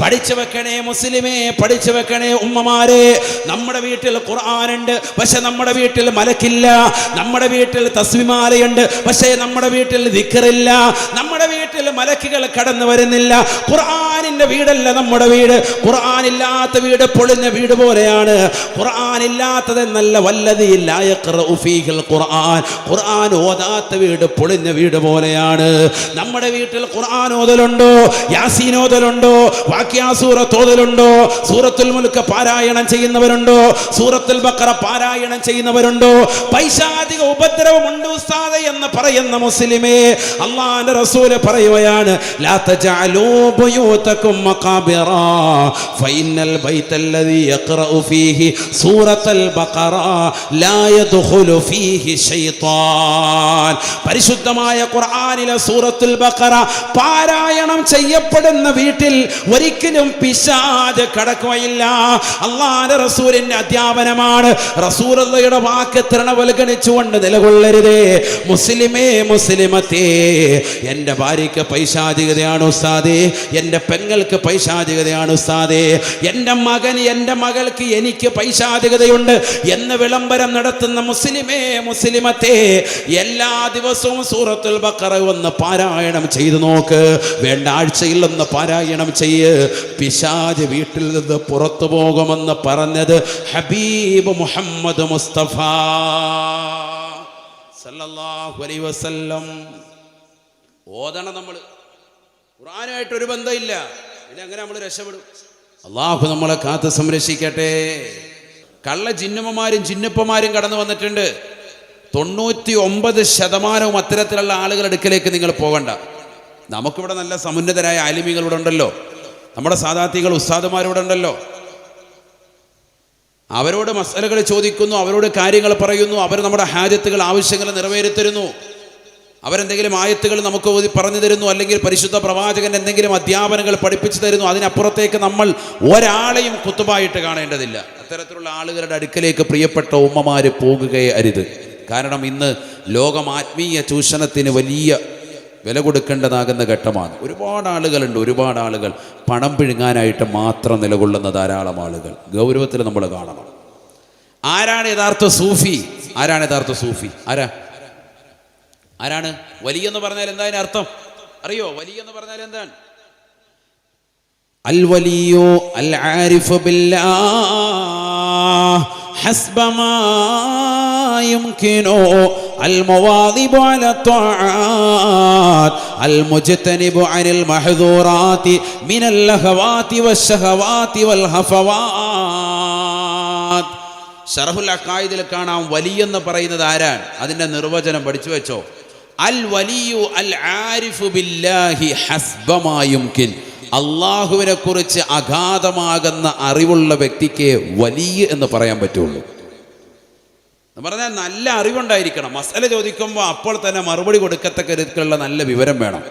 പഠിച്ചു വെക്കണേ മുസ്ലിമേ, പഠിച്ചു വെക്കണേ ഉമ്മമാരെ. നമ്മുടെ വീട്ടിൽ ഖുർആനുണ്ട്, പക്ഷെ നമ്മുടെ വീട്ടിൽ മലക്കില്ല. നമ്മുടെ വീട്ടിൽ തസ്ബീമാലയുണ്ട്, പക്ഷേ നമ്മുടെ വീട്ടിൽ ദിക്റില്ല. നമ്മുടെ വീട്ടിൽ മലക്കുകൾ കടന്നു വരുന്നില്ല. ഖുർആനിന്റെ വീടല്ല നമ്മുടെ വീട്. ഖുർആനില്ലാത്ത വീട് പൊളിഞ്ഞ വീട് പോലെയാണ്. ഖുർആനില്ലാത്തതെന്നല്ല, വല്ലദീ ലാ യഖറഉ ഫീഹിൽ ഖുർആൻ, ഖുർആൻ ഓതാത്ത വീട് പൊളിഞ്ഞ വീട് പോലെയാണ്. നമ്മുടെ വീട്ടിൽ ഖുർആൻ ഓതലുണ്ടോ? യാസീൻ ഓതലുണ്ടോ? സൂറത്ത് ഓതലുണ്ടോ? സൂറത്തുൽ മുൽക്ക് പാരായണം ചെയ്യുന്നവരുണ്ടോ? സൂറത്തുൽ ബഖറ പാരായണം ചെയ്യുന്നവരുണ്ടോ? പൈശാചിക ഉപദ്രവമുണ്ട് ഉസ്താദേ എന്ന് പറയുന്ന മുസ്ലിമേ, അല്ലാഹുവിന്റെ റസൂൽ പറയുകയാണ്, ലാ തജഅലൂ ബുയൂതകും മഖാബിറ ഫഇന്നൽ ബൈതല്ലദീ യഖറഉ ഫീഹി സൂറത്തുൽ ബഖറ ലാ യദ്ഖുലു ഫീഹി ശൈത്താൻ. പരിശുദ്ധമായ ഖുർആനിലെ സൂറത്തുൽ ബഖറ പാരായണം ചെയ്യപ്പെടുന്ന വീട്ടിൽ ഒരിക്കലും പിശാച് കടക്കുകയില്ല. അല്ലാഹുവിന്റെ റസൂലിന്റെ അധ്യാപനമാണ്. റസൂലുള്ളാഹിയുടെ വാക്ക് തൃണവൽഗണിച്ചുകൊണ്ട് നിലകൊള്ളരുതേ മുസ്ലിമേ, മുസ്ലിമത്തേ. എൻ്റെ ഭാര്യയ്ക്ക് പൈശാചികതയാണ് ഉസ്താദേ, എൻ്റെ പെങ്ങൾക്ക് പൈശാചികതയാണ് ഉസ്താദേ, എൻ്റെ മകൻ എൻ്റെ മകൾക്ക് എനിക്ക് പൈശാചികതയുണ്ട് എന്ന് വിളംബരം നടത്തുന്ന മുസ്ലിമേ, മുസ്ലിമത്തേ, എല്ലാ ദിവസവും സൂറത്തുൽ ബഖറ ഒന്ന് പാരായണം ചെയ്തു നോക്ക്. വേണ്ട ആഴ്ചയിൽ ഒന്ന് പാരായണം ചെയ്യ്. പിശാച് വീട്ടിൽ നിന്ന് പുറത്തു പോകുമെന്ന് പറഞ്ഞത് ഹബീബ് മുഹമ്മദ് മുസ്തഫ സല്ലല്ലാഹു അലൈഹി വസല്ലം. ഓതണം. നമ്മൾ ഖുർആനായിട്ട് ഒരു ബന്ധമില്ല, പിന്നെ അങ്ങനെ നമ്മൾ രക്ഷപ്പെടും? അള്ളാഹു നമ്മളെ കാത്ത് സംരക്ഷിക്കട്ടെ. കള്ള ജിന്നുമ്മമാരും ജിന്നുപ്പമാരും കടന്നു വന്നിട്ടുണ്ട്. 99% അത്തരത്തിലുള്ള ആളുകളുടെ അടുക്കലേക്ക് നിങ്ങൾ പോകണ്ട. നമുക്കിവിടെ നല്ല സമുന്നതരായ ആലിമികളിവിടെ ഉണ്ടല്ലോ, നമ്മുടെ സാദാത്തികൾ ഉസ്താദുമാരിവിടെ ഉണ്ടല്ലോ. അവരോട് മസലകൾ ചോദിക്കുന്നു, അവരോട് കാര്യങ്ങൾ പറയുന്നു, അവർ നമ്മുടെ ഹാജത്തുകൾ ആവശ്യങ്ങൾ നിറവേറ്റിത്തരുന്നു. അവരെന്തെങ്കിലും ആയത്തുകൾ നമുക്ക് പറഞ്ഞു തരുന്നു, അല്ലെങ്കിൽ പരിശുദ്ധ പ്രവാചകൻ എന്തെങ്കിലും അധ്യാപനങ്ങൾ പഠിപ്പിച്ചു തരുന്നു. അതിനപ്പുറത്തേക്ക് നമ്മൾ ഒരാളെയും കുത്തുബായിട്ട് കാണേണ്ടതില്ല. അത്തരത്തിലുള്ള ആളുകളുടെ അടുക്കലേക്ക് പ്രിയപ്പെട്ട ഉമ്മമാര് പോകുകയേ അരുത്. കാരണം ഇന്ന് ലോകം ആത്മീയ ചൂഷണത്തിന് വലിയ വില കൊടുക്കേണ്ടതാകുന്ന ഘട്ടമാണ്. ഒരുപാട് ആളുകളുണ്ട്, ഒരുപാട് ആളുകൾ പണം പിഴുങ്ങാനായിട്ട് മാത്രം നിലകൊള്ളുന്ന ധാരാളം ആളുകൾ. ഗൗരവത്തിൽ നമ്മൾ കാണണം. ആരാണ് യഥാർത്ഥ സൂഫി? ആരാണ് യഥാർത്ഥ സൂഫി? ആരാണ്? വലി എന്ന് പറഞ്ഞാൽ എന്താ അതിന് അർത്ഥം അറിയോ? വലി എന്ന് പറഞ്ഞാൽ എന്താണ്? അൽ വലിയോ അൽ ആരിഫു ബില്ലാഹ് ഹസ്ബമാ യുംകിനു അൽ മുവാദിബു അലാ ത്വാആത് അൽ മുജ്തനിബു അനിൽ മഹ്ദൂറാതി മിനൽ ലഹവാതി വശഹവാതി വൽ ഹഫവാത്. ശറഹുൽ അഖായിദിൽ കാണാം വലി എന്ന് പറയുന്നത് ആരാണ്? അതിന്റെ നിർവചനം പഠിച്ചു വെച്ചോ. അൽ വലിയു അൽ ആരിഫു ബില്ലാഹി ഹസ്ബമാ യുംകിൻ. അള്ളാഹുവിനെ കുറിച്ച് അഗാധമാകുന്ന അറിവുള്ള വ്യക്തിക്ക് വലിയ എന്ന് പറയാൻ പറ്റുള്ളൂ. എന്ന് പറഞ്ഞാൽ നല്ല അറിവുണ്ടായിരിക്കണം. മസല ചോദിക്കുമ്പോൾ അപ്പോൾ തന്നെ മറുപടി കൊടുക്കത്തക്ക രീതിക്കുള്ള നല്ല വിവരം വേണം.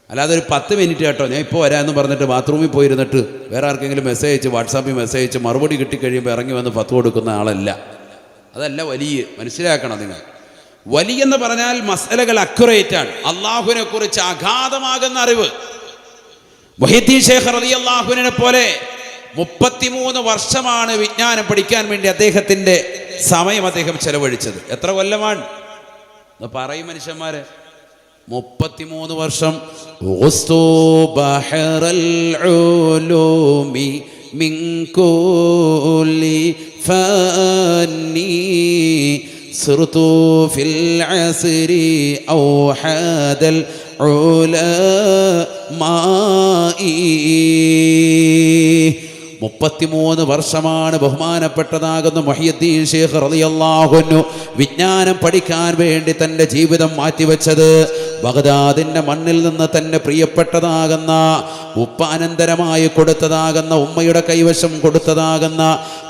അല്ലാതെ ഒരു 10 മിനിറ്റ് കേട്ടോ ഞാൻ ഇപ്പോൾ വരാമെന്ന് പറഞ്ഞിട്ട് ബാത്റൂമിൽ പോയിരുന്നിട്ട് വേറെ ആർക്കെങ്കിലും മെസ്സേജ് അയച്ച് വാട്സാപ്പിൽ മെസ്സേജ് അയച്ച് മറുപടി കിട്ടിക്കഴിയുമ്പോൾ ഇറങ്ങി വന്ന് ഫത്വ കൊടുക്കുന്ന ആളല്ല. അതല്ല വലിയ. മനസ്സിലാക്കണം നിങ്ങൾ. വലിയെന്ന് പറഞ്ഞാൽ മസലകൾ അക്യുറേറ്റ് ആണ്. അള്ളാഹുവിനെ കുറിച്ച് അഗാധമാകുന്ന അറിവ്. മുഹീദ്ദീൻ ശൈഖ് റളിയല്ലാഹു അൻഹുവിനെ പോലെ 33 വർഷമാണ് വിജ്ഞാനം പഠിക്കാൻ വേണ്ടി അദ്ദേഹത്തിന്റെ സമയം അദ്ദേഹം ചെലവഴിച്ചത്. എത്ര കൊല്ലമാണ് എന്ന് പറയും മനുഷ്യന്മാരെ? 33 വർഷം. മിൻ കുല്ലി ഫന്നി സിർതു ഫിൽ അസ്രി ഔഹദൽ ഉലമാഇ. 33 വർഷമാണ് ബഹുമാനപ്പെട്ടതാകുന്ന മുഹയ്യിദ്ദീൻ ശൈഖ് റളിയല്ലാഹു അൻഹു വിജ്ഞാനം പഠിക്കാൻ വേണ്ടി തൻ്റെ ജീവിതം മാറ്റിവെച്ചത്. ബഗ്ദാദിന്റെ മണ്ണിൽ നിന്ന് തന്നെ പ്രിയപ്പെട്ടതാകുന്ന ഉപ്പ അനന്തരമായി കൊടുത്തതാകുന്ന ഉമ്മയുടെ കൈവശം കൊടുത്തതാകുന്ന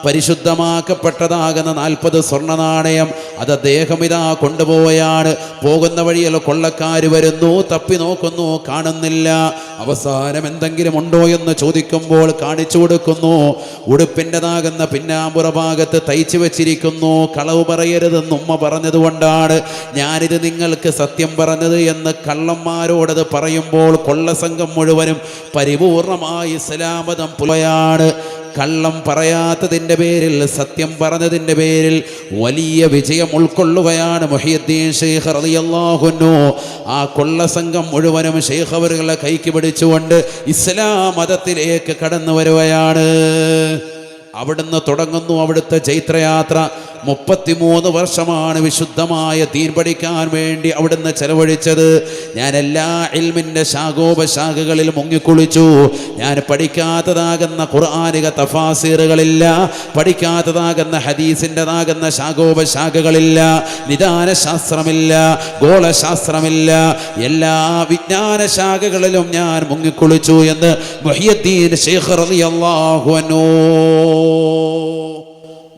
പരിശുദ്ധമാക്കപ്പെട്ടതാകുന്ന 40 സ്വർണ്ണ നാണയം അത് അദ്ദേഹം ഇതാ കൊണ്ടുപോവുകയാണ്. പോകുന്ന വഴിയിൽ കൊള്ളക്കാര് വരുന്നു, തപ്പി നോക്കുന്നു, കാണുന്നില്ല. അവസാനം എന്തെങ്കിലും ഉണ്ടോ എന്ന് ചോദിക്കുമ്പോൾ കാണിച്ചു കൊടുക്കുന്നു. ഉടുപ്പിൻ്റെതാകുന്ന പിന്നാമ്പുറ ഭാഗത്ത് തയ്ച്ചു വെച്ചിരിക്കുന്നു. കളവ് പറയരുതെന്ന് ഉമ്മ പറഞ്ഞതുകൊണ്ടാണ് ഞാനിത് നിങ്ങൾക്ക് സത്യം പറഞ്ഞത് എന്ന് കള്ളന്മാരോടത് പറയുമ്പോൾ കൊള്ളസംഘം മുഴുവനും പരിപൂർണമായി ഇസ്ലാമതം പുലയാണ്. കള്ളം പറയാത്തതിൻ്റെ പേരിൽ, സത്യം പറഞ്ഞതിൻ്റെ പേരിൽ വലിയ വിജയം ഉൾക്കൊള്ളുകയാണ് മുഹിയുദ്ദീൻ ശൈഖ് റളിയല്ലാഹു അൻഹു. ആ കൊള്ളസംഘം മുഴുവനും ശൈഖ് അവരുടെ കൈക്ക് പിടിച്ചുകൊണ്ട് ഇസ്ലാം മതത്തിലേക്ക് കടന്നു വരുകയാണ്. അവിടുന്ന് തുടങ്ങുന്നു അവിടുത്തെ ചൈത്രയാത്ര. 33 വർഷമാണ് വിശുദ്ധമായ ദീൻ പഠിക്കാൻ വേണ്ടി അവിടുന്ന് ചെലവഴിച്ചത്. ഞാൻ എല്ലാ ഇൽമിൻ്റെ ശാഖോപശാഖകളിൽ മുങ്ങിക്കുളിച്ചു. ഞാൻ പഠിക്കാത്തതാകുന്ന ഖുർആനിക തഫാസീറുകളില്ല, പഠിക്കാത്തതാകുന്ന ഹദീസിൻ്റെതാകുന്ന ശാഖോപശാഖകളില്ല, നിദാന ശാസ്ത്രമില്ല, ഗോളശാസ്ത്രമില്ല, എല്ലാ വിജ്ഞാന ശാഖകളിലും ഞാൻ മുങ്ങിക്കുളിച്ചു എന്ന് മുഹിയുദ്ദീൻ ശൈഖ് റളിയല്ലാഹു അൻഹു.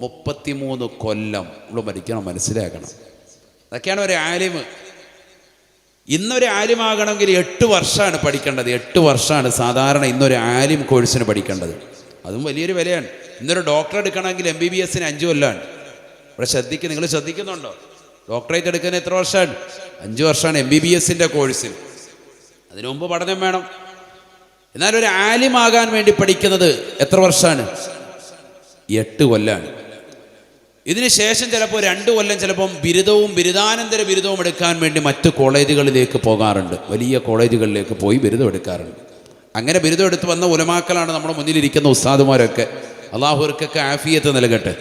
33 കൊല്ലം നമ്മൾ പഠിക്കണം, മനസ്സിലാക്കണം. അതൊക്കെയാണ് ഒരു ആലിമ്. ഇന്നൊരു ആലിമാകണമെങ്കിൽ 8 വർഷമാണ് പഠിക്കേണ്ടത്. 8 വർഷമാണ് സാധാരണ ഇന്നൊരു ആലിം കോഴ്സിന് പഠിക്കേണ്ടത്. അതും വലിയൊരു വിലയാണ്. ഇന്നൊരു ഡോക്ടർ എടുക്കണമെങ്കിൽ MBBSന് 5 കൊല്ലമാണ്. ഇവിടെ നിങ്ങൾ ശ്രദ്ധിക്കുന്നുണ്ടോ? ഡോക്ടറേറ്റ് എടുക്കുന്ന എത്ര വർഷമാണ്? 5 വർഷമാണ് MBBSൻ്റെ കോഴ്സിൽ. അതിനു മുമ്പ് പഠനം വേണം. എന്നാൽ ഒരു ആലിമാകാൻ വേണ്ടി പഠിക്കുന്നത് എത്ര വർഷമാണ്? 8 കൊല്ലമാണ്. ഇതിന് ശേഷം ചിലപ്പോൾ 2 കൊല്ലം ചിലപ്പം ബിരുദവും ബിരുദാനന്തര ബിരുദവും എടുക്കാൻ വേണ്ടി മറ്റ് കോളേജുകളിലേക്ക് പോകാറുണ്ട്. വലിയ കോളേജുകളിലേക്ക് പോയി ബിരുദം എടുക്കാറുണ്ട്. അങ്ങനെ ബിരുദം എടുത്ത് വന്ന ഉലമാക്കളാണ് നമ്മുടെ മുന്നിലിരിക്കുന്ന ഉസ്താദുമാരൊക്കെ. അള്ളാഹുവർക്കൊക്കെ ആഫിയത്ത് നൽകട്ടെ.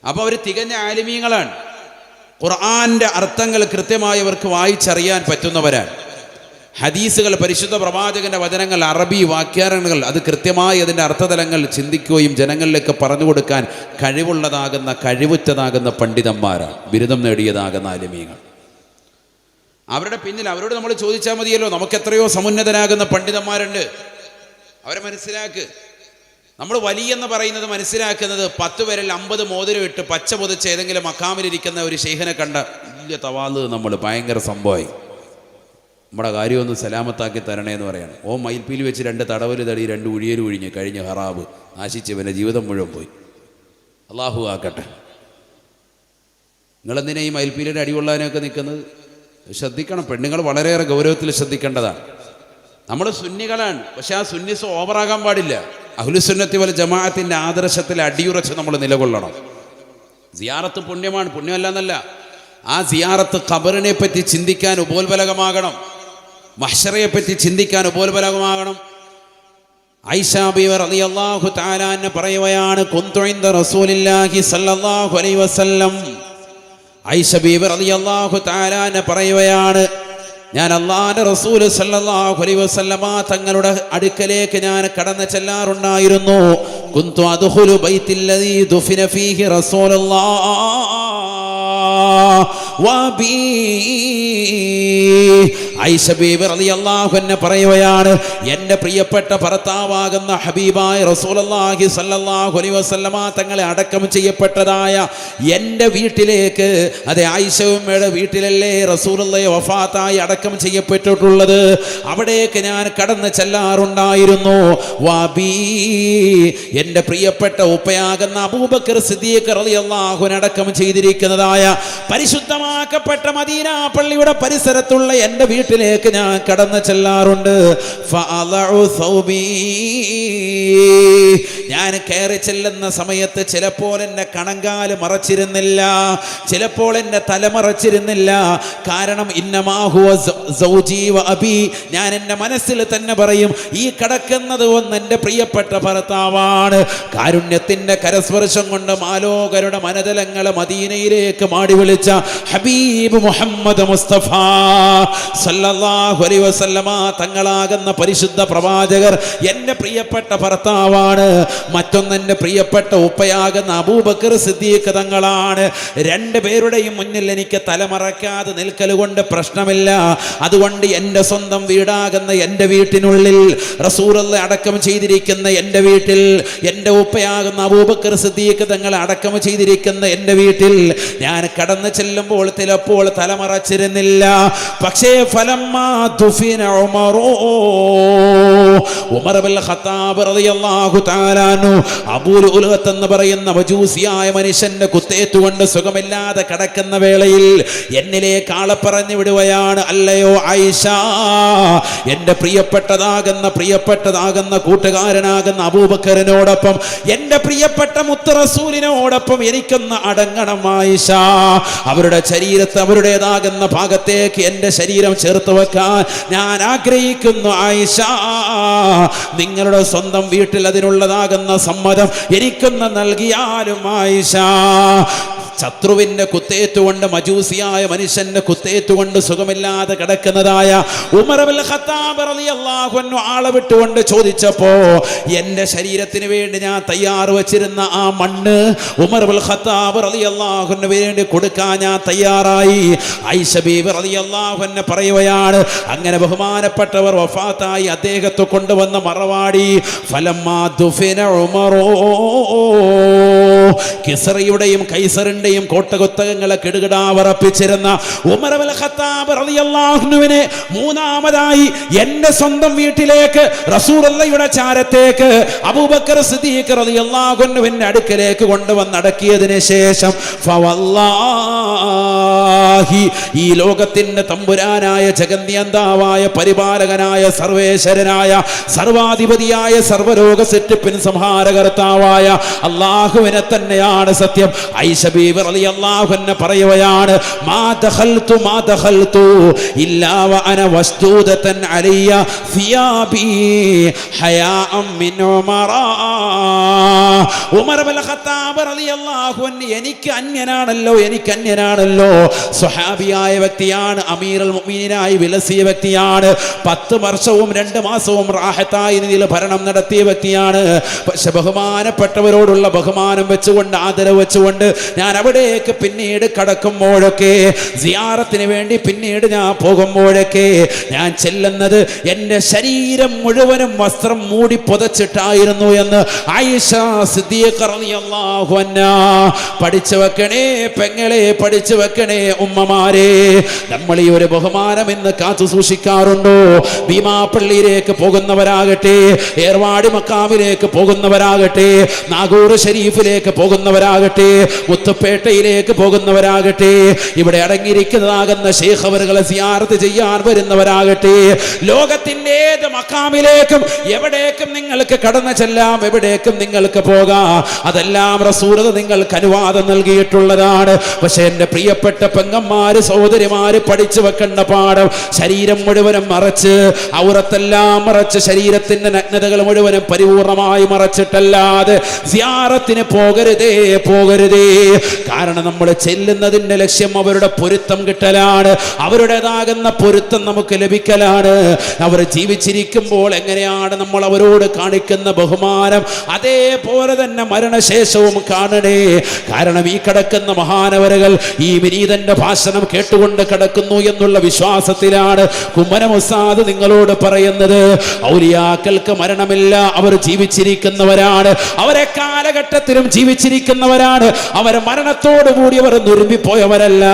അപ്പോൾ അവർ തികഞ്ഞ ആലിമീങ്ങളാണ്. ഖുർആൻ്റെ അർത്ഥങ്ങൾ കൃത്യമായി അവർക്ക് വായിച്ചറിയാൻ പറ്റുന്നവരാണ്. ഹദീസുകൾ, പരിശുദ്ധ പ്രവാചകന്റെ വചനങ്ങൾ, അറബി വാക്യാരണങ്ങൾ അത് കൃത്യമായി അതിൻ്റെ അർത്ഥതലങ്ങൾ ചിന്തിക്കുകയും ജനങ്ങളിലേക്ക് പറഞ്ഞു കൊടുക്കാൻ കഴിവുറ്റതാകുന്ന പണ്ഡിതന്മാരാണ്, ബിരുദം നേടിയതാകുന്ന ആലിമീങ്ങൾ. അവരുടെ പിന്നിൽ അവരോട് നമ്മൾ ചോദിച്ചാൽ മതിയല്ലോ. നമുക്ക് എത്രയോ സമുന്നതരാകുന്ന പണ്ഡിതന്മാരുണ്ട്. അവരെ മനസ്സിലാക്ക്. നമ്മൾ വലിയെന്ന് പറയുന്നത് മനസ്സിലാക്കുന്നത് 10 വിരൽ 50 മോതിരം ഇട്ട് പച്ച പൊതിച്ച് ഏതെങ്കിലും മക്കാമിലിരിക്കുന്ന ഒരു ശൈഖിനെ കണ്ട വലിയ തവാല്, നമ്മൾ ഭയങ്കര സംഭവമായി, നമ്മുടെ കാര്യമൊന്ന് സലാമത്താക്കി തരണേ എന്ന് പറയാണ്. മയിൽപ്പീൽ വെച്ച് 2 തടവൽ തടി, 2 ഉഴിയൽ ഉഴിഞ്ഞ് കഴിഞ്ഞ് ഹറാബ് നാശിച്ച് പിന്നെ ജീവിതം മുഴുവൻ പോയി. അള്ളാഹു ആക്കട്ടെ. നിങ്ങളെന്തിനാ ഈ മയിൽപ്പീലിൻ്റെ അടികൊള്ളാനൊക്കെ നിൽക്കുന്നത്? ശ്രദ്ധിക്കണം. പെണ്ണുങ്ങൾ വളരെയേറെ ഗൗരവത്തിൽ ശ്രദ്ധിക്കേണ്ടതാണ്. നമ്മൾ സുന്നികളാണ്, പക്ഷെ ആ സുന്നിസ് ഓവറാകാൻ പാടില്ല. അഹ്ലുസുന്നത്തി വൽ ജമാഅത്തിൻ്റെ ആദർശത്തിൽ അടിയുറച്ച് നമ്മൾ നിലകൊള്ളണം. സിയാറത്ത് പുണ്യമാണ്, പുണ്യമല്ലെന്നല്ല. ആ സിയാറത്ത് ഖബറിനെ പറ്റി ചിന്തിക്കാൻ ഉപോത്ബലകമാകണം, മഹ്ശറയെ പറ്റി ചിന്തിക്കാൻ ഉപോത്ബലകമാകണം. ആയിഷ ബീവി റളിയല്ലാഹു തആല അൻഹ പറയുകയാണ്, കുന്തു ഇൻദ റസൂലില്ലാഹി സ്വല്ലല്ലാഹു അലൈഹി വസല്ലം. ആയിഷ ബീവി റളിയല്ലാഹു തആല അൻഹ പറയുകയാണ്, ഞാൻ അല്ലാഹുവിൻ്റെ റസൂൽ സ്വല്ലല്ലാഹു അലൈഹി വസല്ലമ തങ്ങളുടെ അടുക്കലേക്ക് ഞാൻ കടന്നു ചെല്ലാറുണ്ടായിരുന്നു. കുന്തു അദ്ഖുലു ബൈത്തില്ലദീ ദുഫിന ഫീഹി റസൂലുള്ളാഹ് ആയിഷ ബീബി റളിയല്ലാഹു അൻഹ പറയുകയാണ്, എൻ്റെ പ്രിയപ്പെട്ട ഭർത്താവാകുന്ന ഹബീബായ റസൂലുള്ളാഹി സ്വല്ലല്ലാഹു അലൈഹി വസല്ലമ തങ്ങളെ അടക്കം ചെയ്യപ്പെട്ടതായ എൻ്റെ വീട്ടിലേക്ക്, അതെ ആയിഷ ഉമ്മയുടെ വീട്ടിലല്ലേ റസൂലുള്ളാഹി വഫാത്തായി അടക്കം ചെയ്യപ്പെട്ടിട്ടുള്ളത്, അവിടേക്ക് ഞാൻ കടന്നു ചെല്ലാറുണ്ടായിരുന്നു. വാബി, എൻ്റെ പ്രിയപ്പെട്ട ഉപ്പയാകുന്ന അബൂബക്കർ സിദ്ദീഖ് റളിയല്ലാഹു അൻഹു അടക്കം ചെയ്തിരിക്കുന്നതായ പരിശുദ്ധമാക്കപ്പെട്ട മദീന പള്ളിയുടെ പരിസരത്തുള്ള എൻ്റെ വീട്ടിലേക്ക് ഞാൻ കടന്നു ചെല്ലാറുണ്ട്. ഞാൻ കയറി ചെല്ലുന്ന സമയത്ത് ചിലപ്പോൾ എൻ്റെ കണങ്കാല് മറച്ചിരുന്നില്ല, ചിലപ്പോൾ എൻ്റെ തല മറച്ചിരുന്നില്ല. കാരണം ഇന്നമാഹുവ സൗജി വ അബി, ഞാൻ എൻ്റെ മനസ്സിൽ തന്നെ പറയും, ഈ കിടക്കുന്നത് ഒന്ന് എൻ്റെ പ്രിയപ്പെട്ട ഭർത്താവാണ്. കാരുണ്യത്തിൻ്റെ കരസ്പർശം കൊണ്ട് മാലോകരുടെ മനതലങ്ങളെ മദീനയിലേക്ക് മാടി വിളിച്ച ഹബീബ് മുഹമ്മദ് മുസ്തഫ സല്ലല്ലാഹു അലൈഹി വസല്ലമ തങ്ങളാകുന്ന പരിശുദ്ധ പ്രവാചകർ എൻ്റെ പ്രിയപ്പെട്ട ഭർത്താവാണ്. മറ്റൊന്ന് എൻ്റെ പ്രിയപ്പെട്ട ഉപ്പയാകുന്ന അബൂബക്കർ സിദ്ദീഖ് തങ്ങളാണ്. രണ്ടുപേരുടെയും മുന്നിൽ എനിക്ക് തലമറക്കാതെ നിൽക്കൽ കൊണ്ട് പ്രശ്നമില്ല. അതുകൊണ്ട് എൻ്റെ സ്വന്തം വീടാകുന്ന എൻ്റെ വീട്ടിനുള്ളിൽ റസൂലുള്ളാഹി അടക്കം ചെയ്തിരിക്കുന്ന എൻ്റെ വീട്ടിൽ, എൻ്റെ ഉപ്പയാകുന്ന അബൂബക്കർ സിദ്ദീഖ് തങ്ങൾ അടക്കം ചെയ്തിരിക്കുന്ന എൻ്റെ വീട്ടിൽ ഞാൻ കടന്നു ചെല്ലുമ്പോൾ ചിലപ്പോൾ തലമറച്ചിരുന്നില്ല. പക്ഷേ ഫലമ്മാ ദുഫിന ഉമർ ഇബ്നുൽ ഖത്താബ് റളിയല്ലാഹു തആല അൻഹു അബൂ ലുഅ്ലുഅത്ത് എന്ന് പറയുന്ന മജൂസിയായ മനുഷ്യന്റെ കുത്തേറ്റുകൊണ്ട് സുഖമില്ലാതെ കിടക്കുന്ന വേളയിൽ എന്നിലേക്ക് ആളെ പറഞ്ഞു വിടുകയാണ്. അല്ലയോ ആയിഷ, എൻ്റെ പ്രിയപ്പെട്ടതാകുന്ന കൂട്ടുകാരനാകുന്ന അബൂബക്കറിനോടൊപ്പം എൻ്റെ പ്രിയപ്പെട്ട മുത്ത് റസൂലിനോടൊപ്പം എനിക്കൊന്ന് അടങ്ങണം ആയിഷ. അവരുടെ ശരീരത്തെ അവരുടേതാകുന്ന ഭാഗത്തേക്ക് എൻ്റെ ശരീരം ചേർത്ത് വെക്കാൻ ഞാൻ ആഗ്രഹിക്കുന്നു ആയിഷ. നിങ്ങളുടെ സ്വന്തം വീട്ടിൽ അതിനുള്ളതാകുന്ന സമ്മതം എനിക്കൊന്ന് നൽകിയാലും ആയിഷ. ശത്രുവിന്റെ കുത്തേറ്റുകൊണ്ട്, മജൂസിയായ മനുഷ്യന്റെ കുത്തേറ്റുകൊണ്ട് സുഖമില്ലാതെ കിടക്കുന്നതായ ഉമർ ഇബ്നുൽ ഖത്താബ് റളിയല്ലാഹു അൻഹു ആളെ വിട്ടുകൊണ്ട് ചോദിച്ചപ്പോ എൻ്റെ ശരീരത്തിന് വേണ്ടി ഞാൻ തയ്യാർ വെച്ചിരുന്ന ആ മണ്ണ് ഉമർ ഇബ്നുൽ ഖത്താബ് റളിയല്ലാഹു അൻഹു വേണ്ടി കൊടുക്കാൻ ഞാൻ തയ്യാറായി. ആയിഷ ബീവി റളിയല്ലാഹു അൻഹ പറയുകയാണ്, അങ്ങനെ ബഹുമാനപ്പെട്ടവർ വഫാത്തായി അദ്ദേഹത്തെ കൊണ്ടുവന്ന മറവാടി ഫലമ്മാ ദുഫിന ഉമറോ, കിസ്റയുടെയും കൈസറിന്റെ കോട്ടകൊത്തകങ്ങളെ കിടുകിടാവറപ്പിച്ചിരുന്ന ഉമർ ഇബ്നുൽ ഖത്താബ് റളിയല്ലാഹു അൻഹുവിനെ മൂന്നാമതായി എൻ്റെ സ്വന്തം വീട്ടിലേക്ക് റസൂലുള്ളാഹിയുടെ ചാരത്തേക്ക് അബൂബക്കർ സിദ്ദീഖ് റളിയല്ലാഹു അൻഹുവിന്റെ അടുക്കലേക്ക് കൊണ്ടുവന്നടക്കിയതിന് ശേഷം ഫവല്ലാഹി, ഈ ലോകത്തിന്റെ തമ്പുരാനായ ജഗന്യന്താവായ പരിപാലകനായ സർവേശ്വരനായ സർവാധിപതിയായ സർവരോഗ സൃഷ്ടിപ്പിൻ സംഹാരകർത്താവായ അല്ലാഹുവിനെ തന്നെയാണ് സത്യം. ആയിഷ ബീവി റളിയല്ലാഹു അൻഹ പറയുകയാണ്, മാ ദഖൽതു ഇല്ലാ വഅന വസ്തൂദതൻ അലയ്യ സിയാബി ഹയാഅൻ മിൻ ഉമറ. ഉമർ ഇബ്നുൽ ഖത്താബ് റളിയല്ലാഹു അൻഹു എനിക്ക് അന്യനാണല്ലോ. സ്വഹാബിയായ വ്യക്തിയാണ്, അമീറുൽ മുഅ്മിനീനായി വിലസിയ വ്യക്തിയാണ്, 10 വർഷവും 2 മാസവും റാഹത്തായി നില ഭരണം നടത്തിയ വ്യക്തിയാണ്. പക്ഷെ ബഹുമാനപ്പെട്ടവരോടുള്ള ബഹുമാനം വെച്ചുകൊണ്ട്, ആദരവ് വെച്ചുകൊണ്ട് ഞാൻ അവിടേക്ക് പിന്നീട് കടക്കുമ്പോഴൊക്കെ, സിയാറത്തിന് വേണ്ടി പിന്നീട് ഞാൻ പോകുമ്പോഴൊക്കെ ഞാൻ ചെല്ലുന്നത് എൻ്റെ ശരീരം മുഴുവനും വസ്ത്രം മൂടി പുതച്ചിട്ടായിരുന്നു എന്ന് ആയിഷ സിദ്ദീഖ റളിയല്ലാഹു അൻഹ. പഠിച്ചു വെക്കണേ പെങ്ങളെ, പഠിച്ചു വെക്കണേ ഉമ്മമാരെ. നമ്മൾ ഈ ഒരു ബഹുമാനം ഇന്ന് കാത്തു സൂക്ഷിക്കാറുണ്ടോ? ഭീമാപ്പള്ളിയിലേക്ക് പോകുന്നവരാകട്ടെ, ഏർവാടി മക്കാമിലേക്ക് പോകുന്നവരാകട്ടെ, നാഗൂർ ഷരീഫിലേക്ക് പോകുന്നവരാകട്ടെ, മുത്തുപേട്ടയിലേക്ക് പോകുന്നവരാകട്ടെ, ഇവിടെ അടങ്ങിയിരിക്കുന്നതാകുന്ന ശൈഖ് അവറുകളെ സിയാറത്ത് ചെയ്യാൻ വരുന്നവരാകട്ടെ, ലോകത്തിന്റെ ഏത് മക്കാമിലേക്കും എവിടേക്കും നിങ്ങൾക്ക് കടന്നു ചെല്ലാം, എവിടേക്കും നിങ്ങൾക്ക് പോകാം. അതെല്ലാം റസൂലുള്ളാഹി നിങ്ങൾക്ക് അനുവാദം നൽകിയിട്ടുള്ളതാണ്. പക്ഷെ എൻ്റെ പ്രിയപ്പെട്ട പെങ്ങന്മാര്, സഹോദരിമാര്, പഠിച്ചു വെക്കേണ്ട പാഠം, ശരീരം മുഴുവനും മറച്ച്, ഔറത്തെല്ലാം മറച്ച്, ശരീരത്തിന്റെ നഗ്നതകൾ മുഴുവനും പരിപൂർണമായി മറച്ചിട്ടല്ലാതെ സിയാറത്തിന് പോകരുതേ. കാരണം നമ്മൾ ചെല്ലുന്നതിന്റെ ലക്ഷ്യം അവരുടെ പൊരുത്തം കിട്ടലാണ്, അവരുടേതാകുന്ന പൊരുത്തം നമുക്ക് ലഭിക്കലാണ്. അവർ ജീവിച്ചിരിക്കുമ്പോൾ എങ്ങനെയാണ് നമ്മൾ അവരോട് കാണിക്കുന്ന ബഹുമാനം, അതേപോലെ തന്നെ മരണശേഷവും കാണണേ. കാരണം ഈ കിടക്കുന്ന മഹാനവരുകൾ ഈ വിനീതന്റെ ഭാഷണം കേട്ടുകൊണ്ട് കിടക്കുന്നു എന്നുള്ള വിശ്വാസത്തിലാണ് കുമ്മനം ഉസ്താദ് നിങ്ങളോട് പറയുന്നത്. ഔലിയാക്കൾക്ക് മരണമില്ല, അവർ ജീവിച്ചിരിക്കുന്നവരാണ്, അവരെ കാലഘട്ടത്തിലും ജീവിച്ചിരിക്കുന്നവരാണ്. അവർ മരണത്തോടുകൂടി അവർ നുരുമ്പിപ്പോയവരല്ല,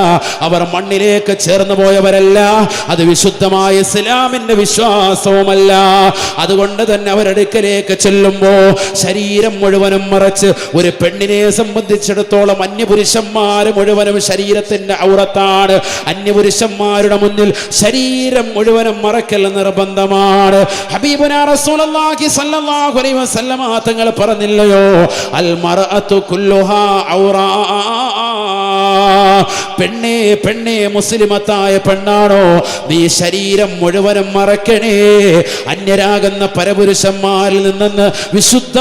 അവർ മണ്ണിലേക്ക് ചേർന്ന് പോയവരല്ല. അത് വിശുദ്ധമായ ഇസ്ലാമിന്റെ വിശ്വാസവുമല്ല. അതുകൊണ്ട് തന്നെ അവരടുക്കലേക്ക് ചെല്ലുമ്പോ ശരീരം മുഴുവനും മറച്ച്, ഒരു പെണ്ണിനെ സംബന്ധിച്ചിടത്തോളം അന്യപുരുഷന്മാർ മുഴുവനും ശരീരത്തിന്റെ ഔറത്താണ്. അന്യപുരുഷന്മാരുടെ മുന്നിൽ ശരീരം മുഴുവനും മറക്കൽ നിർബന്ധമാണ്. ഹബീബുനാ റസൂലുള്ളാഹി സ്വല്ലല്ലാഹു അലൈഹി വസല്ലമ തങ്ങൾ പറഞ്ഞില്ലയോ, അൽ മർഅതു കുല്ലുഹാ ഔറാ. പെണ്ണേ മുസ്ലിമത്തായ പെണ്ണാണോ, നീ ശരീരം മുഴുവനും മറക്കണേ. അന്യരാകുന്ന പരപുരുഷന്മാരിൽ നിന്ന് വിശുദ്ധ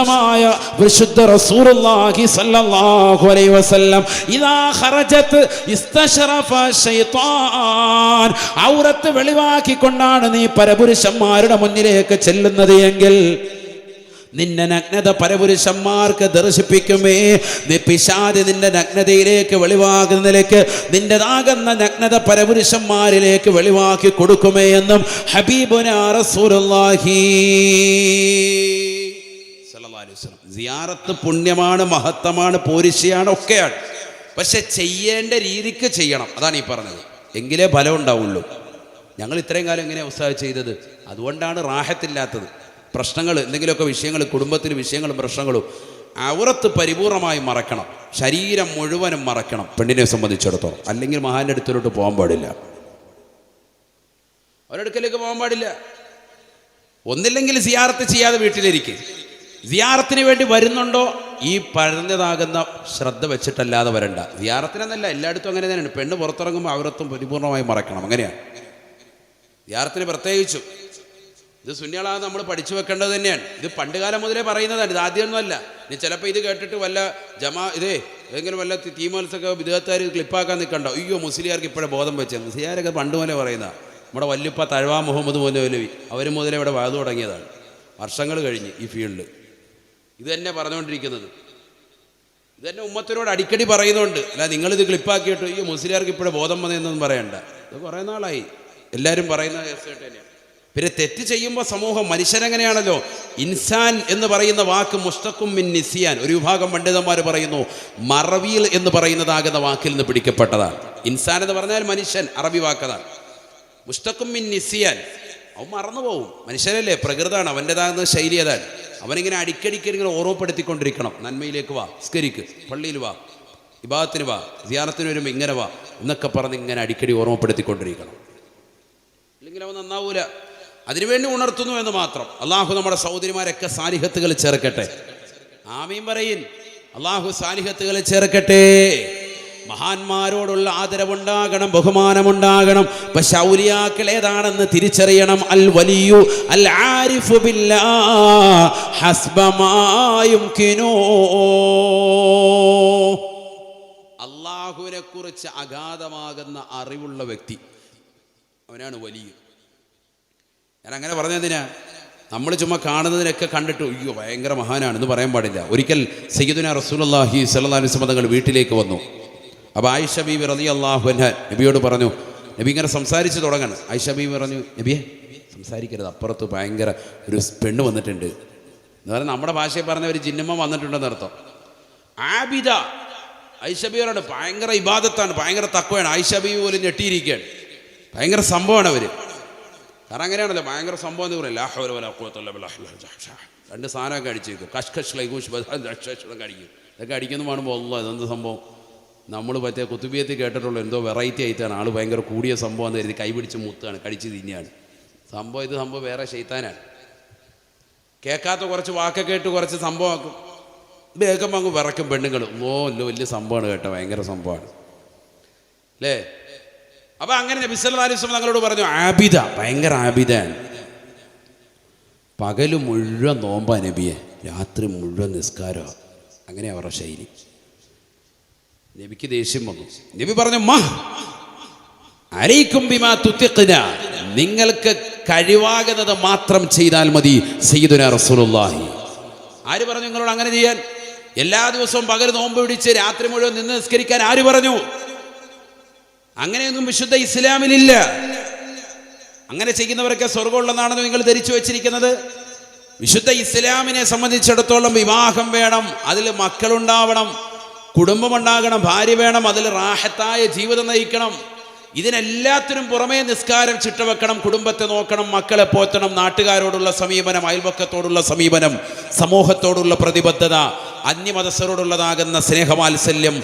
റസൂലുള്ളാഹി സ്വല്ലല്ലാഹു അലൈഹി വസല്ലം ഇദാ ഖറജത് ഇസ്തശറഫ ശൈത്താൻ, ഔറത്ത് വെളിവാക്കിക്കൊണ്ടാണ് നീ പരപുരുഷന്മാരുടെ മുന്നിലേക്ക് ചെല്ലുന്നത് എങ്കിൽ നിന്റെ നഗ്നത പരപുരുഷന്മാർക്ക് ദർശിപ്പിക്കുമേ. പിശാച് നിന്റെ നഗ്നതയിലേക്ക് വെളിവാകുന്ന നിലയ്ക്ക് നിന്റെതാകുന്ന നഗ്നത പരപുരുഷന്മാരിലേക്ക് വെളിവാക്കി കൊടുക്കുമേ എന്നും ഹബീബുനാ റസൂലുള്ളാഹി സ്വല്ലല്ലാഹു അലൈഹി വസല്ലം. സിയാറത്ത് പുണ്യമാണ്, മഹത്വമാണ്, പോരിശയാണ്, ഒക്കെയാണ്. പക്ഷെ ചെയ്യേണ്ട രീതിക്ക് ചെയ്യണം. അതാണ് ഈ പറഞ്ഞത്. എങ്കിലേ ഫലം ഉണ്ടാവുള്ളൂ. ഞങ്ങൾ ഇത്രയും കാലം എങ്ങനെയാണ് ഉസ്താദ് ചെയ്തത്? അതുകൊണ്ടാണ് റാഹത്തില്ലാത്തത്. പ്രശ്നങ്ങൾ, എന്തെങ്കിലുമൊക്കെ വിഷയങ്ങൾ, കുടുംബത്തിൽ വിഷയങ്ങളും പ്രശ്നങ്ങളും, ഔറത്ത് പരിപൂർണമായി മറക്കണം, ശരീരം മുഴുവനും മറക്കണം പെണ്ണിനെ സംബന്ധിച്ചിടത്തോളം. അല്ലെങ്കിൽ മഹാൻ്റെ അടുത്തോട്ട് പോകാൻ പാടില്ല, അവരടുക്കലേക്ക് പോകാൻ പാടില്ല. ഒന്നില്ലെങ്കിൽ സിയാറത്ത് ചെയ്യാതെ വീട്ടിലിരിക്കും. സിയാറത്തിന് വേണ്ടി വരുന്നുണ്ടോ ഈ പറഞ്ഞതാകുന്ന ശ്രദ്ധ വെച്ചിട്ടല്ലാതെ വരണ്ട. സിയാറത്തിനെന്നല്ല, എല്ലായിടത്തും അങ്ങനെ തന്നെയാണ്. പെണ്ണ് പുറത്തിറങ്ങുമ്പോൾ ഔറത്തും പരിപൂർണമായി മറക്കണം. അങ്ങനെയാണ് സിയാറത്തിന് പ്രത്യേകിച്ചു. ഇത് സുന്നികളാണ് നമ്മൾ പഠിച്ചു വെക്കേണ്ടത് തന്നെയാണ്. ഇത് പണ്ട് കാലം മുതലേ പറയുന്നതാണ്, ഇത് ആദ്യമൊന്നുമല്ല. ഇനി ചിലപ്പോൾ ഇത് കേട്ടിട്ട് വല്ല ഏതെങ്കിലും വല്ല തീമത്സൊക്കെ വിദേഹത്താർ ക്ലിപ്പാക്കാൻ നിൽക്കണ്ടോ, അയ്യോ മുസ്ലിയാർക്ക് ഇപ്പോഴേ ബോധം വെച്ചത്. മുസ്ലിയാരൊക്കെ പണ്ട് മുതലേ പറയുന്നതാണ്. നമ്മുടെ വല്യുപ്പ തഴവാ മുഹമ്മദ് മൗലവി അവർ മുതലേ ഇവിടെ വാതു തുടങ്ങിയതാണ്. വർഷങ്ങൾ കഴിഞ്ഞ് ഈ ഫീൽഡ് ഇത് തന്നെ പറഞ്ഞുകൊണ്ടിരിക്കുന്നത്. ഇത് തന്നെ ഉമ്മത്തിനോട് അടിക്കടി പറയുന്നുണ്ട്. അല്ല നിങ്ങളിത് ക്ലിപ്പാക്കിയിട്ട് അയ്യോ മുസ്ലിയാർക്ക് ഇപ്പോഴേ ബോധം വന്നതെന്നൊന്നും പറയണ്ട. ഇത് കുറേ നാളായി എല്ലാവരും പറയുന്ന കേസായിട്ട് തന്നെയാണ്. പിന്നെ തെറ്റ് ചെയ്യുമ്പോൾ സമൂഹം, മനുഷ്യനെങ്ങനെയാണല്ലോ, ഇൻസാൻ എന്ന് പറയുന്ന വാക്ക് മുസ്തഖും മിൻ നിസിയാൻ. ഒരു വിഭാഗം പണ്ഡിതന്മാർ പറയുന്നു മറവിയിൽ എന്ന് പറയുന്നതാകുന്ന വാക്കിൽ നിന്ന് പിടിക്കപ്പെട്ടതാണ്. ഇൻസാൻ എന്ന് പറഞ്ഞാൽ മനുഷ്യൻ, അറബി വാക്കതാണ്. മുസ്തഖും മിൻ നിസിയാൻ, അവൻ മറന്നുപോകും. മനുഷ്യനല്ലേ, പ്രകൃതമാണ്, അവൻ്റെതാകുന്ന ശൈലി അതാണ്. അവനിങ്ങനെ അടിക്കടിക്ക് ഇങ്ങനെ ഓർമ്മപ്പെടുത്തിക്കൊണ്ടിരിക്കണം. നന്മയിലേക്ക് വാ, സ്കരിക്ക്, പള്ളിയിൽ വാ, ഇബാദത്തിന് വാ, സിയാറത്തിന് വരുമ്പോൾ ഇങ്ങനെ വാ എന്നൊക്കെ പറഞ്ഞ് ഇങ്ങനെ അടിക്കടി ഓർമ്മപ്പെടുത്തിക്കൊണ്ടിരിക്കണം. ഇല്ലെങ്കിൽ അവൻ നന്നാവൂല. അതിനുവേണ്ടി ഉണർത്തുന്നു എന്ന് മാത്രം. അള്ളാഹു നമ്മുടെ സഹോദരിമാരൊക്കെ സാലിഹത്തുകൾ ചേർക്കട്ടെ. ആമീൻ പറയിൻ. അള്ളാഹു സാലിഹത്തുകൾ ചേർക്കട്ടെ. മഹാന്മാരോടുള്ള ആദരവുണ്ടാകണം, ബഹുമാനമുണ്ടാകണം. പക്ഷെ ഔലിയാക്കൾ ഏതാണെന്ന് തിരിച്ചറിയണം. അൽ വലിയു അൽ ആരിഫു ബില്ലാഹ് ഹസ്ബ മാ യുംകിനു. അള്ളാഹുവിനെ കുറിച്ച് അഗാധമാകുന്ന അറിവുള്ള വ്യക്തി, അവനാണ് വലിയ. ഞാൻ അങ്ങനെ പറഞ്ഞതിനാ, നമ്മൾ ചുമ്മാ കാണുന്നതിനൊക്കെ കണ്ടിട്ട് അയ്യോ ഭയങ്കര മഹാനാണെന്ന് പറയാൻ പാടില്ല. ഒരിക്കൽ സയ്യിദുനാ റസൂലുള്ളാഹി സ്വല്ലല്ലാഹു അലൈഹി വസല്ലം തങ്ങൾ വീട്ടിലേക്ക് വന്നു. അപ്പോൾ ആയിഷ ബീവി റളിയല്ലാഹു അൻഹ നബിയോട് പറഞ്ഞു. നബി ഇങ്ങനെ സംസാരിച്ച് തുടങ്ങണം. ആയിഷ ബീവി പറഞ്ഞു, നബിയെ സംസാരിക്കരുത്, അപ്പുറത്ത് ഭയങ്കര ഒരു പെണ്ണ് വന്നിട്ടുണ്ട് എന്ന് പറഞ്ഞാൽ നമ്മുടെ ഭാഷയിൽ പറഞ്ഞ ഒരു ജിന്നമ്മ വന്നിട്ടുണ്ടെന്ന് അർത്ഥം. ആബിദ, ആയിഷ ബീവിയോട് ഭയങ്കര ഇബാദത്താണ്, ഭയങ്കര തഖ്വയാണ്. ആയിഷ ബീവി പോലും ഞെട്ടിയിരിക്കുകയാണ്. ഭയങ്കര സംഭവമാണ് അവർ. കാരണം അങ്ങനെയാണല്ലോ, ഭയങ്കര സംഭവം എന്ന് പറയും. രണ്ട് സാധനമൊക്കെ അടിച്ചേക്കും, കഷ്കഷ് ലൈകൂഷ് കടിക്കും. ഇതൊക്കെ അടിക്കുന്നു കാണുമ്പോൾ അല്ലാഹ് ഇതെന്ത് സംഭവം. നമ്മൾ മറ്റേ കുത്തുബിയത്തിൽ കേട്ടിട്ടുള്ളൂ, എന്തോ വെറൈറ്റി ആയിട്ടാണ്, ആൾ ഭയങ്കര കൂടിയ സംഭവം എന്ന് കരുതി കൈപിടിച്ച് മുത്താണ്, കടിച്ച് തിന്നെയാണ് സംഭവം. ഇത് സംഭവം വേറെ ശൈത്താനാണ്. കേൾക്കാത്ത കുറച്ച് വാക്കൊക്കെ കേട്ട് കുറച്ച് സംഭവമാക്കും, വേഗം അങ്ങ് വിറക്കും പെണ്ണുങ്ങൾ. അല്ലോ വലിയ സംഭവമാണ് കേട്ടോ, ഭയങ്കര സംഭവമാണ് അല്ലേ. അപ്പം അങ്ങനെ നബി സല്ലല്ലാഹു അലൈഹി വസല്ലം തങ്ങളോട് പറഞ്ഞു, ആബിദ, ഭയങ്കര ആബിദാണ്. പകല് മുഴുവൻ നോമ്പാ നബിയെ, രാത്രി മുഴുവൻ നിസ്കാരമാണ്. അങ്ങനെ അവരുടെ ശൈലി. നബിക്ക് ദേഷ്യം വന്നു. നബി പറഞ്ഞു, അലൈക്കും ബിമാ തുതിഖ്ന, നിങ്ങൾക്ക് കഴിവാകുന്നത് മാത്രം ചെയ്താൽ മതി സയ്യിദുനാ റസൂലുള്ളാഹി. ആര് പറഞ്ഞു നിങ്ങളോട് അങ്ങനെ ചെയ്യാൻ? എല്ലാ ദിവസവും പകൽ നോമ്പ് പിടിച്ച് രാത്രി മുഴുവൻ നിന്ന് നിസ്കരിക്കാൻ ആര് പറഞ്ഞു? അങ്ങനെയൊന്നും വിശുദ്ധ ഇസ്ലാമിലില്ല. അങ്ങനെ ചെയ്യുന്നവരൊക്കെ സ്വർഗമുള്ളതാണെന്ന് നിങ്ങൾ ധരിച്ചു വെച്ചിരിക്കുന്നത്. വിശുദ്ധ ഇസ്ലാമിനെ സംബന്ധിച്ചിടത്തോളം വിവാഹം വേണം, അതിൽ മക്കളുണ്ടാവണം, കുടുംബമുണ്ടാകണം, ഭാര്യ വേണം, അതിൽ റാഹത്തായ ജീവിതം നയിക്കണം. ഇതിനെല്ലാത്തിനും പുറമേ നിസ്കാരം ചിട്ടവെക്കണം, കുടുംബത്തെ നോക്കണം, മക്കളെ പോറ്റണം, നാട്ടുകാരോടുള്ള സമീപനം, അയൽപക്കത്തോടുള്ള സമീപനം, സമൂഹത്തോടുള്ള പ്രതിബദ്ധത, അന്യമതസ്ഥരോടുള്ളതാകുന്ന സ്നേഹവാത്സല്യം,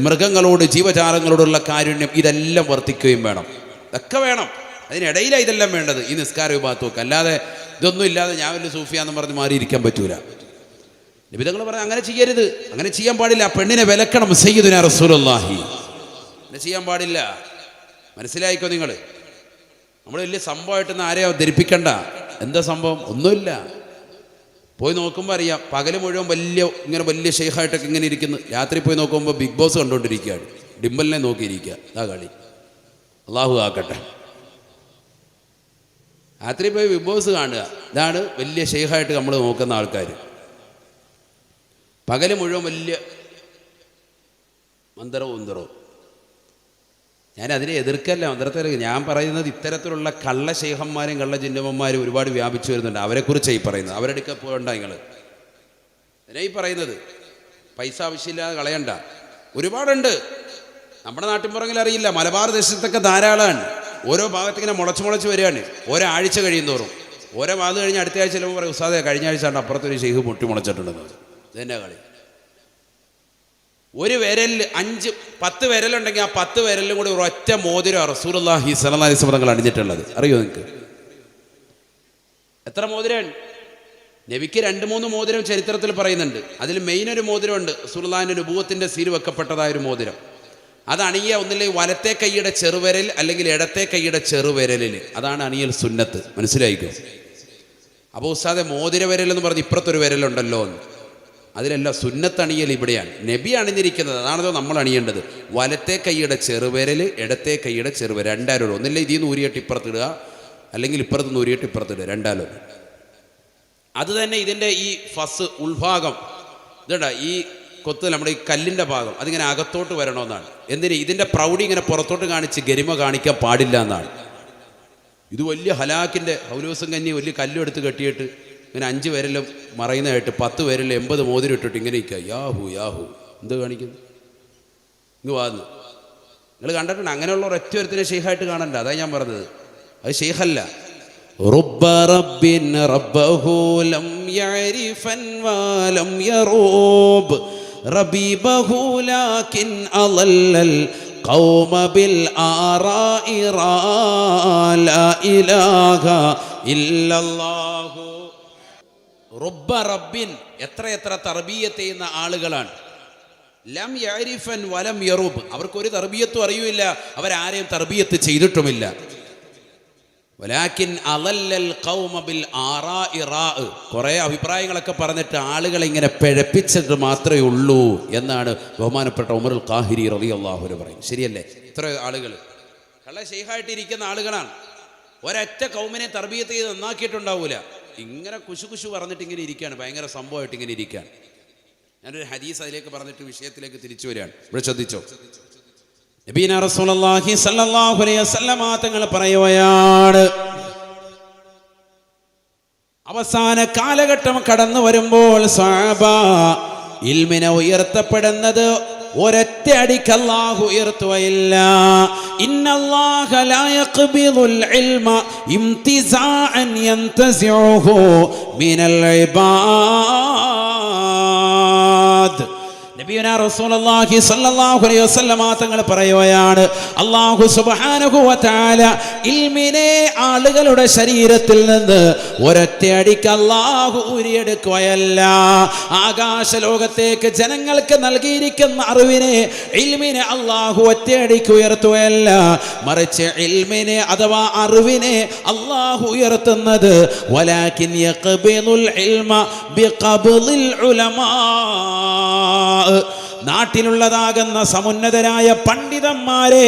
മൃഗങ്ങളോട് ജീവജാലങ്ങളോടുള്ള കാരുണ്യം, ഇതെല്ലാം വർത്തിക്കുകയും വേണം. ഇതൊക്കെ വേണം. അതിനിടയിലാണ് ഇതെല്ലാം വേണ്ടത്. ഈ നിസ്കാര വിഭാഗത്തൊക്കെ അല്ലാതെ ഇതൊന്നും ഇല്ലാതെ ഞാൻ വലിയ സൂഫിയാന്ന് പറഞ്ഞ് മാറിയിരിക്കാൻ പറ്റൂല. നബിതങ്ങൾ പറഞ്ഞാൽ അങ്ങനെ ചെയ്യരുത്, അങ്ങനെ ചെയ്യാൻ പാടില്ല. പെണ്ണിനെ വിലക്കണം സയ്യിദുനാ റസൂലുള്ളാഹി. അങ്ങനെ ചെയ്യാൻ പാടില്ല. മനസ്സിലായിക്കോ നിങ്ങൾ? നമ്മൾ വലിയ സംഭവമായിട്ടൊന്നും ആരെയോ ധരിപ്പിക്കണ്ട. എന്താ സംഭവം? ഒന്നുമില്ല. പോയി നോക്കുമ്പോൾ അറിയാം. പകൽ മുഴുവൻ വലിയ ഷെയ്ഖായിട്ടൊക്കെ ഇങ്ങനെ ഇരിക്കുന്നു. രാത്രി പോയി നോക്കുമ്പോൾ ബിഗ് ബോസ് കണ്ടുകൊണ്ടിരിക്കുകയാണ്, ഡിംബലിനെ നോക്കിയിരിക്കുക. അതാ കളി. അള്ളാഹു ആക്കട്ടെ. രാത്രി പോയി ബിഗ് ബോസ് കാണുക. ഇതാണ് വലിയ ഷെയ്ഖായിട്ട് നമ്മൾ നോക്കുന്ന ആൾക്കാർ. പകല് മുഴുവൻ വലിയ മന്ത്രവും ഉന്തറവും. ഞാൻ അതിനെ എതിർക്കല്ല, മന്ത്രത്തെ ഞാൻ പറയുന്നത് ഇത്തരത്തിലുള്ള കള്ള ശൈഖന്മാരും കള്ള ജിന്നമ്മന്മാരും ഒരുപാട് വ്യാപിച്ചു വരുന്നുണ്ട്. അവരെക്കുറിച്ചാണ് ഈ പറയുന്നത്. അവരുടെ അടുക്ക പോകണ്ട നിങ്ങൾ. അതിനാ ഈ പറയുന്നത്. പൈസ ആവശ്യമില്ലാതെ കളയണ്ട. ഒരുപാടുണ്ട്. നമ്മുടെ നാട്ടിൻപുറങ്ങളിൽ അറിയില്ല, മലബാർ ദേശത്തൊക്കെ ധാരാളമാണ്. ഓരോ ഭാഗത്തിങ്ങനെ മുളച്ച് വരികയാണ്. ഓരോ ആഴ്ച കഴിയുന്തോറും ഓരോ ഭാഗത്ത് കഴിഞ്ഞ് അടുത്ത ആഴ്ച ചിലപ്പോൾ പറയും ഉസ്താദേ കഴിഞ്ഞ ആഴ്ച ആണ് അപ്പുറത്തൊരു ഷെയ്ഖ് മുട്ടി മുളച്ചിട്ടുണ്ടെന്ന്. ഇതെന്നാ കളി? ഒരു വിരലിൽ 5-10 വിരലുണ്ടെങ്കിൽ ആ 10 വിരലിലും കൂടി ഒരൊറ്റ മോതിരം റസൂലുള്ളാഹി സ്വല്ലല്ലാഹി അലൈഹി വസല്ലം അണിഞ്ഞിട്ടുള്ളത്. അറിയോ നിങ്ങൾക്ക്? എത്ര മോതിരമാണ്? നബിക്ക് 2-3 മോതിരം ചരിത്രത്തിൽ പറയുന്നുണ്ട്. അതിൽ മെയിൻ ഒരു മോതിരമുണ്ട്, റസൂലുള്ളാഹിന്റെ നുബുവത്തിന്റെ സീൽ വെക്കപ്പെട്ടതായ ഒരു മോതിരം. അത് അണിയുക ഒന്നില്ലെങ്കിൽ വലത്തെ കൈയുടെ ചെറുവിരൽ അല്ലെങ്കിൽ ഇടത്തെ കൈയുടെ ചെറുവിരലിൽ. അതാണ് അണിയൽ സുന്നത്ത്. മനസ്സിലായിക്കോ? അപ്പോൾ ഉസ്താദെ മോതിര വിരൽ എന്ന് പറഞ്ഞ് ഇപ്പുറത്തൊരു വിരലുണ്ടല്ലോ എന്ന്. അതിലല്ല, സുന്നത്ത് അണിയൽ ഇവിടെയാണ്. നബി അണിഞ്ഞിരിക്കുന്നത് അതാണല്ലോ നമ്മൾ അണിയേണ്ടത്. വലത്തെ കൈയുടെ ചെറുവിരൽ ഇടത്തെ കൈയുടെ ചെറുവിരൽ രണ്ടാലും. ഒന്നില്ല ഇതിൽ നിന്ന് ഊരിയിട്ട് ഇപ്പുറത്തിടുക, അല്ലെങ്കിൽ ഇപ്പുറത്ത് നിന്ന് ഊരിയിട്ട് ഇപ്പുറത്തിടുക, രണ്ടാലും. അത് തന്നെ ഇതിൻ്റെ ഈ ഫസ് ഉൾഭാഗം ഇതുണ്ട, ഈ കൊത്ത് നമ്മുടെ ഈ കല്ലിൻ്റെ ഭാഗം അതിങ്ങനെ അകത്തോട്ട് വരണമെന്നാണ്. എന്തിന്? ഇതിൻ്റെ പ്രൗഢി ഇങ്ങനെ പുറത്തോട്ട് കാണിച്ച് ഗരിമ കാണിക്കാൻ പാടില്ല എന്നാണ്. ഇത് വലിയ ഹലാക്കിൻ്റെ ഹൗലൂസും കഞ്ഞി വലിയ കല്ലും എടുത്ത് കെട്ടിയിട്ട് ഇങ്ങനെ 5 വിരലും മറയുന്നതായിട്ട് 10 വിരൽ 80 മോതിരം ഇട്ടിട്ട് ഇങ്ങനെ ഇരിക്കുക. യാഹു എന്ത് കാണിക്കുന്നു? ഇങ്ങ് വാന്ന് നിങ്ങൾ കണ്ടിട്ടുണ്ട്. അങ്ങനെയുള്ള ഒരൊറ്റ ഒരുത്തിനെ ഷെയ്ഖായിട്ട് കാണണ്ട. അതാണ് ഞാൻ പറഞ്ഞത്. അത് ഷെയ്ഖല്ല. رب رب ربه لم يعرفا ولم يروب ربيبه لكن أضل القوم بالآراء لا إله إلا الله. رب رب എത്ര തർബിയത്ത് ചെയ്യുന്ന ആളുകളാണ്. ലം യഅരിഫൻ വലം യറൂബ്. അവർക്കൊരു തർബിയത്തും അറിയില്ല, അവരാരെയും തർബിയത്ത് ചെയ്തിട്ടുമില്ല. വലാകിൻ അളല്ലൽ ഖൗമ ബിൽ ആറാഇ റാ. കുറേ അഭിപ്രായങ്ങളൊക്കെ പറഞ്ഞിട്ട് ആളുകളെ ഇങ്ങനെ പിഴപ്പിച്ചിട്ട് മാത്രമേ ഉള്ളൂ എന്നാണ് ബഹുമാനപ്പെട്ട ഉമറുൽ ഖാഹിരി റളിയല്ലാഹു അൻഹു പറയും. ശരിയല്ലേ? ഇത്ര ആളുകൾ കള്ള ശൈഖായിട്ടിരിക്കുന്ന ആളുകളാണ്. ഒരൊറ്റ കൗമിനെ തർബിയത്ത് ചെയ്ത് നന്നാക്കിയിട്ടുണ്ടാവൂല. ഇങ്ങനെ കുശു പറഞ്ഞിട്ട് ഇങ്ങനെ ഇരിക്കുകയാണ്, ഭയങ്കര സംഭവമായിട്ട് ഇങ്ങനെ ഇരിക്കുകയാണ്. ഞാനൊരു ഹദീസ് അതിലേക്ക് പറഞ്ഞിട്ട് വിഷയത്തിലേക്ക് തിരിച്ചു വരികയാണ്. ഇവിടെ ശ്രദ്ധിച്ചോ? നബീന റസൂലുള്ളാഹി സ്വല്ലല്ലാഹു അലൈഹി വസല്ലം തങ്ങൾ പറയുകയാണ്, അവസാന കാലഘട്ടം കടന്നു വരുമ്പോൾ സ്വഹാബ ഇൽമിനെ ഉയർത്തപ്പെടുന്നത് ഒരൊറ്റ അടിക്ക് അല്ലാഹു ഉയർത്തുകയില്ല. ഇന്നല്ലാഹ ലാ യഖ്ബിദുൽ ഇൽമ ഇംതിസാഅൻ യൻതസിഉഹു മിനൽ ഇബാദ്. നബിയുനാ റസൂലുള്ളാഹി സ്വല്ലല്ലാഹു അലൈഹി വസല്ലം തങ്ങൾ പറയുകയാണ്, അല്ലാഹു സുബ്ഹാനഹു വ തആല ഇൽമിനെ ആളുകളുടെ ശരീരത്തിൽ നിന്ന് ഒരൊറ്റയടിക്ക് അല്ലാഹു ഊരിയെടുക്കുകയല്ല. ആകാശ ലോകത്തേക്ക് ജനങ്ങൾക്ക് നൽകിയിരിക്കുന്ന അറിവിനെ, ഇൽമിനെ അല്ലാഹു ഒറ്റയടിക്ക് ഉയർത്തുകയല്ല. മറിച്ച് ഇൽമിനെ അഥവാ അറിവിനെ അല്ലാഹു ഉയർത്തുന്നത് വലാകിൻ യഖ്ബിദുൽ ഇൽമ ബിഖബ്ദിൽ ഉലമാ. നാട്ടിലുള്ളതാകുന്ന സമുന്നതരായ പണ്ഡിതന്മാരെ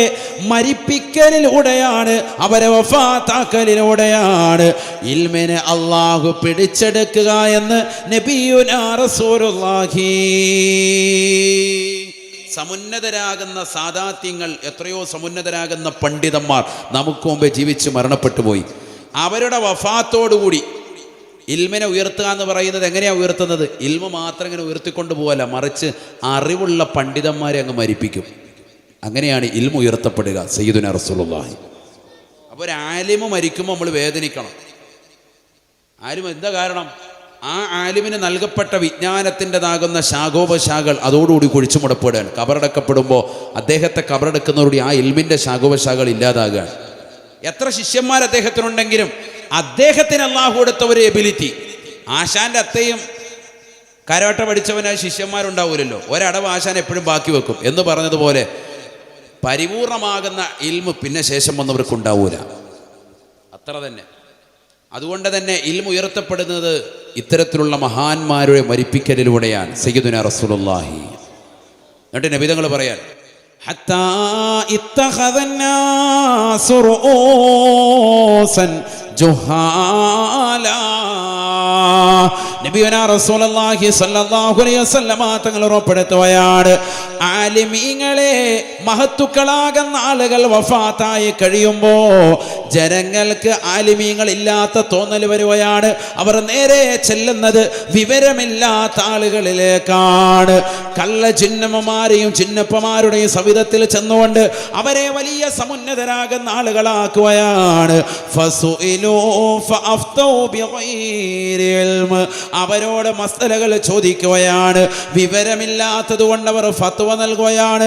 മരിപ്പിക്കലിലൂടെയാണ്, അവരെ വഫാത്താക്കലിലൂടെയാണ് ഇൽമിനെ അല്ലാഹു പിടിച്ചെടുക്കുക എന്ന് നബിയുനാ റസൂലുള്ളാഹി. സമുന്നതരാകുന്ന സാദാത്യങ്ങൾ, എത്രയോ സമുന്നതരാകുന്ന പണ്ഡിതന്മാർ നമുക്ക് മുമ്പേ ജീവിച്ച് മരണപ്പെട്ടു പോയി. അവരുടെ വഫാത്തോടുകൂടി ഇൽമിനെ ഉയർത്തുക എന്ന് പറയുന്നത് എങ്ങനെയാണ് ഉയർത്തുന്നത്? ഇൽമ മാത്രം ഇങ്ങനെ ഉയർത്തിക്കൊണ്ട് പോകല്ല, മറിച്ച് അറിവുള്ള പണ്ഡിതന്മാരെ അങ്ങ് മരിപ്പിക്കും. അങ്ങനെയാണ് ഇൽമ ഉയർത്തപ്പെടുക. സയ്യിദുനാ റസൂലുള്ളാഹി. അപ്പോൾ ഒരു ആലിമ് മരിക്കുമ്പോൾ നമ്മൾ വേദനിക്കണം. ആലിം എന്താ കാരണം? ആ ആലിമിന് നൽകപ്പെട്ട വിജ്ഞാനത്തിൻ്റെതാകുന്ന ശാഖോപശാഖകൾ അതോടുകൂടി കുഴിച്ചു മുടപ്പെടുകയാണ്. കബറടക്കപ്പെടുമ്പോൾ അദ്ദേഹത്തെ കബറടക്കുന്നതോടുകൂടി ആ ഇൽമിൻ്റെ ശാഖോപശാഖകൾ ഇല്ലാതാകുകയാണ്. എത്ര ശിഷ്യന്മാർ അദ്ദേഹത്തിനുണ്ടെങ്കിലും അദ്ദേഹത്തിന് അല്ലാഹു കൊടുത്ത ഒരു എബിലിറ്റി. ആശാന്റെ അത്തയും കരോട്ട പഠിച്ചവനായ ശിഷ്യന്മാരുണ്ടാവൂലല്ലോ, ഒരടവ് ആശാൻ എപ്പോഴും ബാക്കി വെക്കും എന്ന് പറഞ്ഞതുപോലെ പരിപൂർണമാകുന്ന ഇൽമ് പിന്നെ ശേഷം വന്നവർക്കുണ്ടാവൂല. അത്ര തന്നെ. അതുകൊണ്ട് തന്നെ ഇൽമ് ഉയർത്തപ്പെടുന്നത് ഇത്തരത്തിലുള്ള മഹാന്മാരുടെ മരിപ്പിക്കലിലൂടെയാണ്. സയ്യിദുനാ റസൂലുള്ളാഹി. എന്നിട്ട് നബി തങ്ങൾ പറയാൻ, حتى اتخذ الناس رؤوسا ജുഹാല. നബിയുനാ റസൂലുള്ളാഹി സ്വല്ലല്ലാഹു അലൈഹി വസല്ലമ തങ്ങൾ ഉറപ്പെടുത്തുകയാണ്, ആലിമീങ്ങളെ, മഹത്തുക്കളാകുന്ന ആളുകൾ വഫാത്തായി കഴിയുമ്പോ ജനങ്ങൾക്ക് ആലിമീങ്ങൾ ഇല്ലാത്ത തോന്നൽ വരുകയാണ്. അവർ നേരെ ചെല്ലുന്നത് വിവരമില്ലാത്ത ആളുകളിലേക്കാണ്. കള്ള ചിന്നമ്മമാരെയും ചിന്നപ്പമാരുടെയും സവിധത്തിൽ ചെന്നുകൊണ്ട് അവരെ വലിയ സമുന്നതരാകുന്ന ആളുകളാക്കുകയാണ്. അവരോട് മസ്അലകൾ ചോദിക്കുകയാണ്. വിവരമില്ലാത്തത് കൊണ്ട് അവർ ഫത്വ നൽകുകയാണ്.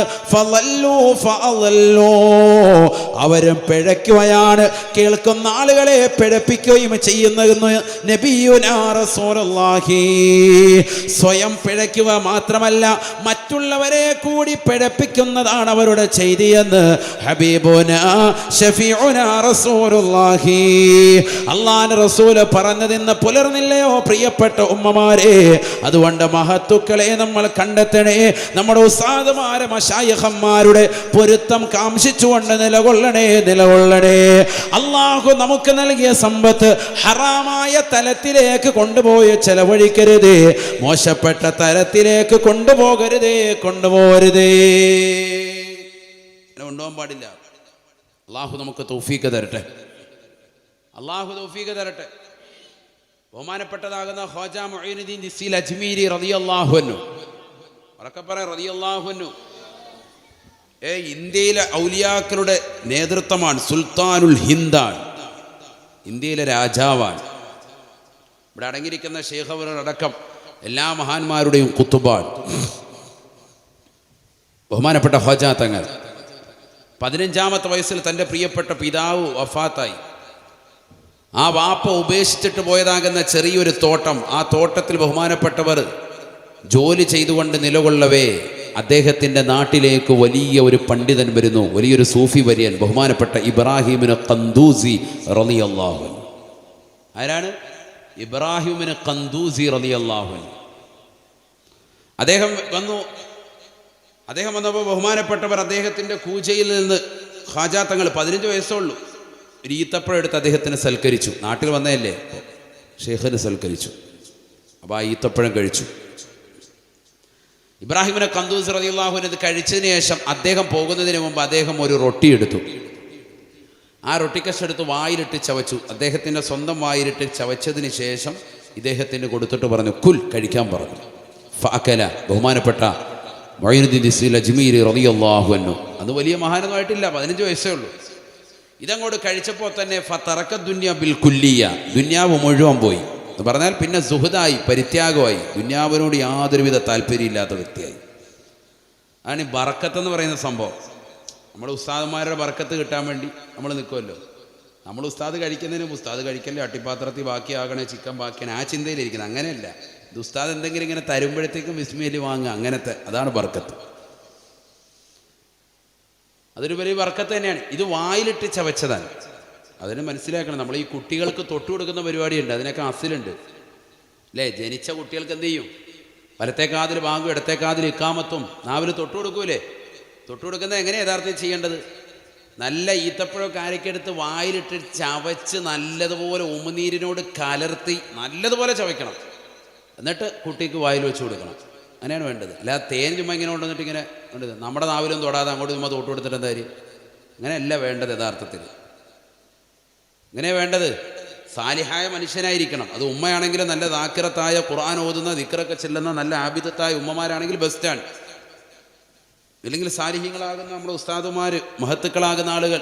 അവരും പിഴയ്ക്കുകയാണ്. കേൾക്കുന്ന ആളുകളെ പിഴപ്പിക്കുകയും ചെയ്യുന്നതെന്ന് നബിയുനാ റസൂലുള്ളാഹി. സ്വയം പിഴയ്ക്കുക മാത്രമല്ല, മറ്റുള്ളവരെ കൂടി പിഴപ്പിക്കുന്നതാണ് അവരുടെ ചെയ്തിയെന്ന് ഹബീബുനാ ശഫീഉനാ റസൂലുള്ളാഹി. അല്ലാഹുവിന്റെ റസൂൽ പറഞ്ഞതിന്ന് പുലർന്നില്ലയോ പ്രിയപ്പെട്ട ഉമ്മമാരെ? അതുകൊണ്ട് മഹത്തുക്കളെ നമ്മൾ കണ്ടെത്തണേ. നമ്മുടെ ഉസ്താദുമാരെ മശായിഖന്മാരുടെ പൊരുത്തം കാംക്ഷിച്ചുകൊണ്ട് നിലകൊള്ളണേ. അല്ലാഹു നമുക്ക് നൽകിയ സമ്പത്ത് ഹറാമായ തലത്തിലേക്ക് കൊണ്ടുപോയി ചെലവഴിക്കരുതേ. മോശപ്പെട്ട തലത്തിലേക്ക് കൊണ്ടുപോകരുതേ. കൊണ്ടുപോകാൻ പാടില്ല. അല്ലാഹു നമുക്ക് തൗഫീഖ് തരട്ടെ. ബഹുമാനപ്പെട്ടതാകുന്ന ഖ്വാജ മുഈനുദ്ദീൻ ദിസ്സീൽ അജ്മീരി റളിയല്ലാഹു അൻഹു, റളിയല്ലാഹു അൻഹു, ഇന്ത്യയിലെ ഔലിയാക്കളുടെ നേതൃത്വമാണ്. സുൽത്താനുൽ ഹിന്ദാണ്, ഇന്ത്യയിലെ രാജാവാണ്. ഇവിടെ അടങ്ങിയിരിക്കുന്ന ശൈഖ് അവരടക്കം എല്ലാ മഹാന്മാരുടെയും ഖുതുബാൻ. ബഹുമാനപ്പെട്ട ഖ്വാജ തങ്ങൾ 15-ാമത്തെ വയസ്സിൽ തൻ്റെ പ്രിയപ്പെട്ട പിതാവ് വഫാത്തായി. ആ വാപ്പ ഉപേക്ഷിച്ചിട്ട് പോയതാകുന്ന ചെറിയൊരു തോട്ടം, ആ തോട്ടത്തിൽ ബഹുമാനപ്പെട്ടവർ ജോലി ചെയ്തുകൊണ്ട് നിലകൊള്ളവേ അദ്ദേഹത്തിൻ്റെ നാട്ടിലേക്ക് വലിയ ഒരു പണ്ഡിതൻ വരുന്നു, വലിയൊരു സൂഫി വര്യൻ, ബഹുമാനപ്പെട്ട ഇബ്രാഹിമിന് ഖന്ദൂസി റളിയല്ലാഹു അൻഹു. ആരാണ്? ഇബ്രാഹിമിന് ഖന്ദൂസി റളിയല്ലാഹു അൻഹു. അദ്ദേഹം വന്നപ്പോൾ ബഹുമാനപ്പെട്ടവർ അദ്ദേഹത്തിൻ്റെ കൂജയിൽ നിന്ന് ഖാജ തങ്ങൾ 15 വയസ്സുള്ളൂ, ഒരു ഈത്തപ്പഴം എടുത്ത് അദ്ദേഹത്തിന് സൽക്കരിച്ചു. നാട്ടിൽ വന്നതല്ലേ, ഷെയ്ഖിന് സൽക്കരിച്ചു. അപ്പോൾ ആ ഈത്തപ്പഴം കഴിച്ചു. ഇബ്രാഹിമിനെ ഖന്ദൂസി റളിയല്ലാഹു അൻഹു ഇത് കഴിച്ചതിന് ശേഷം അദ്ദേഹം പോകുന്നതിന് മുമ്പ് അദ്ദേഹം ഒരു റൊട്ടി എടുത്തു. ആ റൊട്ടിക്കഷ് എടുത്ത് വായിലിട്ട് ചവച്ചു. അദ്ദേഹത്തിൻ്റെ സ്വന്തം വായിലിട്ട് ചവച്ചതിന് ശേഷം ഇദ്ദേഹത്തിന് കൊടുത്തിട്ട് പറഞ്ഞു, കുൽ, കഴിക്കാൻ പറഞ്ഞു. ഫഅകല. ബഹുമാനപ്പെട്ട മുഈനുദ്ദീൻ ദിസ്സീൽ അജ്മീരി റളിയല്ലാഹു അൻഹു, അത് വലിയ മഹാനൊന്നുമായിട്ടില്ല, 15 വയസ്സേ ഉള്ളൂ. ഇതങ്ങോട്ട് കഴിച്ചപ്പോൾ തന്നെ ഫതറക ദുനിയ ബിൽ കുല്ലിയ, ദുനിയാവ് മുഴുവൻ പോയി എന്ന് പറഞ്ഞാൽ പിന്നെ സുഹൃതായി, പരിത്യാഗമായി, ദുനിയാവിനോട് യാതൊരുവിധ താല്പര്യമില്ലാത്ത വ്യക്തിയായി. അതാണ് ഈ ബർക്കത്തെന്ന് പറയുന്ന സംഭവം. നമ്മുടെ ഉസ്താദന്മാരുടെ ബർക്കത്ത് കിട്ടാൻ വേണ്ടി നമ്മൾ നിൽക്കുമല്ലോ. നമ്മൾ ഉസ്താദ് കഴിക്കുന്നതിന് ഉസ്താദ് കഴിക്കല്ലേ, അട്ടിപ്പാത്രത്തിൽ ബാക്കിയാകണേ, ചിക്കൻ ബാക്കിയാണ്, ആ ചിന്തയിലിരിക്കുന്നത്. അങ്ങനെയല്ല, ഇത് ഉസ്താദ് എന്തെങ്കിലും ഇങ്ങനെ തരുമ്പോഴത്തേക്കും ബിസ്മില്ലി വാങ്ങുക, അങ്ങനത്തെ, അതാണ് ബർക്കത്ത്. അതൊരു വലിയ ബർക്കത്ത് തന്നെയാണ്. ഇത് വായിലിട്ട് ചവച്ചതാണ്. അതിന് മനസ്സിലാക്കണം. നമ്മൾ ഈ കുട്ടികൾക്ക് തൊട്ടു കൊടുക്കുന്ന പരിപാടിയുണ്ട്, അതിനൊക്കെ അസിലുണ്ട് അല്ലേ? ജനിച്ച കുട്ടികൾക്ക് എന്ത് ചെയ്യും? വലത്തെ കാതിൽ ബാങ്കും ഇടത്തെ കാതിൽ ഇക്കാമത്തും നാവിൽ തൊട്ടു കൊടുക്കൂലേ? തൊട്ടു കൊടുക്കുന്നത് എങ്ങനെയാണ് യഥാർത്ഥത്തിൽ ചെയ്യേണ്ടത്? നല്ല ഈത്തപ്പഴമൊക്കെ അരക്കെടുത്ത് വായിലിട്ട് ചവച്ച് നല്ലതുപോലെ ഉമിനീരിനോട് കലർത്തി നല്ലതുപോലെ ചവയ്ക്കണം. എന്നിട്ട് കുട്ടിക്ക് വായിൽ വെച്ച് കൊടുക്കണം. അങ്ങനെയാണ് വേണ്ടത്. അല്ലാതെ തേൻ ചുമ്മാ ഇങ്ങനെ കൊണ്ടുവന്നിട്ട് ഇങ്ങനെ വേണ്ടത് നമ്മുടെ നാവിലും തൊടാതെ അങ്ങോട്ട് ചുമ്മാ തൊട്ട് കൊടുത്തിട്ട് എന്താ കാര്യം? അങ്ങനെയല്ല വേണ്ടത്. യഥാർത്ഥത്തിൽ ഇങ്ങനെ വേണ്ടത് സാലിഹായ മനുഷ്യനായിരിക്കണം. അത് ഉമ്മയാണെങ്കിലും നല്ല ദാക്കിറത്തായ ഖുർആൻ ഓതുന്ന ദിക്റൊക്കെ ചെല്ലുന്ന നല്ല ആബിദത്തായ ഉമ്മമാരാണെങ്കിൽ ബെസ്റ്റാണ്. ഇല്ലെങ്കിൽ സാലിഹ്യങ്ങളാകുന്ന നമ്മുടെ ഉസ്താദുമാർ, മഹത്തുക്കളാകുന്ന ആളുകൾ.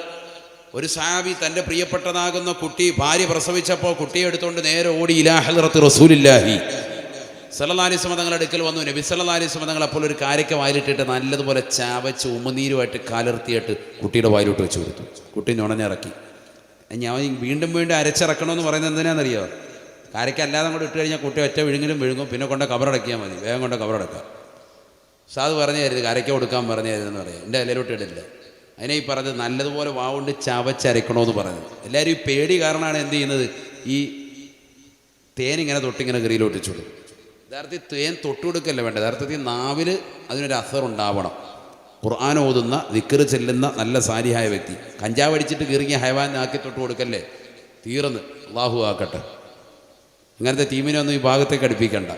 ഒരു സഹാബി തൻ്റെ പ്രിയപ്പെട്ടതാകുന്ന കുട്ടി ഭാര്യ പ്രസവിച്ചപ്പോൾ കുട്ടിയെ എടുത്തുകൊണ്ട് നേരെ ഓടി ഇലാ ഹദ്റത്തി റസൂലില്ലാഹി സല്ലല്ലാഹു അലൈഹി വസല്ലം തങ്ങളുടെ അടുക്കൽ വന്നു. നബി സല്ലല്ലാഹു അലൈഹി വസല്ലം തങ്ങൾ അപ്പോൾ ഒരു കാരക്ക വായിലിട്ടിട്ട് നല്ലതുപോലെ ചാവച്ച് ഉമിനീരുമായിട്ട് കലർത്തിയിട്ട് കുട്ടിയുടെ വായിലോട്ട് വെച്ച് കൊടുത്തു. കുട്ടി നുണഞ്ഞിറക്കി. ഞാൻ വീണ്ടും അരച്ചിറക്കണമെന്ന് പറയുന്നത് എന്തിനാണെന്നറിയോ? കാരക്ക അല്ലാതെ കൂടെ ഇട്ട് കഴിഞ്ഞാൽ കുട്ടി ഒറ്റ വിഴുങ്ങിലും വിഴുങ്ങും, പിന്നെ കൊണ്ട് കബറടക്കിയാൽ മതി, വേഗം കൊണ്ട് കബറടക്കാം. സാധു പറഞ്ഞു തരുത്, കരയ്ക്ക കൊടുക്കാൻ പറഞ്ഞു തരുതെന്ന് പറയാം. എൻ്റെ ഇലയിലോട്ട് ഇടില്ല. അതിനെ ഈ പറഞ്ഞത് നല്ലതുപോലെ വാവുകൊണ്ട് ചവച്ചരക്കണമെന്ന് പറഞ്ഞത്. എല്ലാവരും ഈ പേടി കാരണമാണ് എന്ത് ചെയ്യുന്നത്, ഈ തേനിങ്ങനെ തൊട്ടിങ്ങനെ ഗറിയിലോട്ട് വെച്ചോളൂ. യഥാർത്ഥത്തിൽ തേൻ തൊട്ടുകൊടുക്കല്ല വേണ്ട, യഥാർത്ഥത്തിൽ നാവിൽ അതിനൊരു അസറുണ്ടാവണം. ഖുർആൻ ഓതുന്ന ദിക്ർ ചെല്ലുന്ന നല്ല സാലിഹായ വ്യക്തി. കഞ്ചാവ് അടിച്ചിട്ട് കീറിയ ഹൈവാൻ ആക്കി തൊട്ട് കൊടുക്കല്ലേ, തീർന്ന്. അള്ളാഹു ആക്കട്ടെ. അങ്ങനത്തെ ടീമിനെ ഒന്നും ഈ ഭാഗത്തേക്ക് അടുപ്പിക്കണ്ട.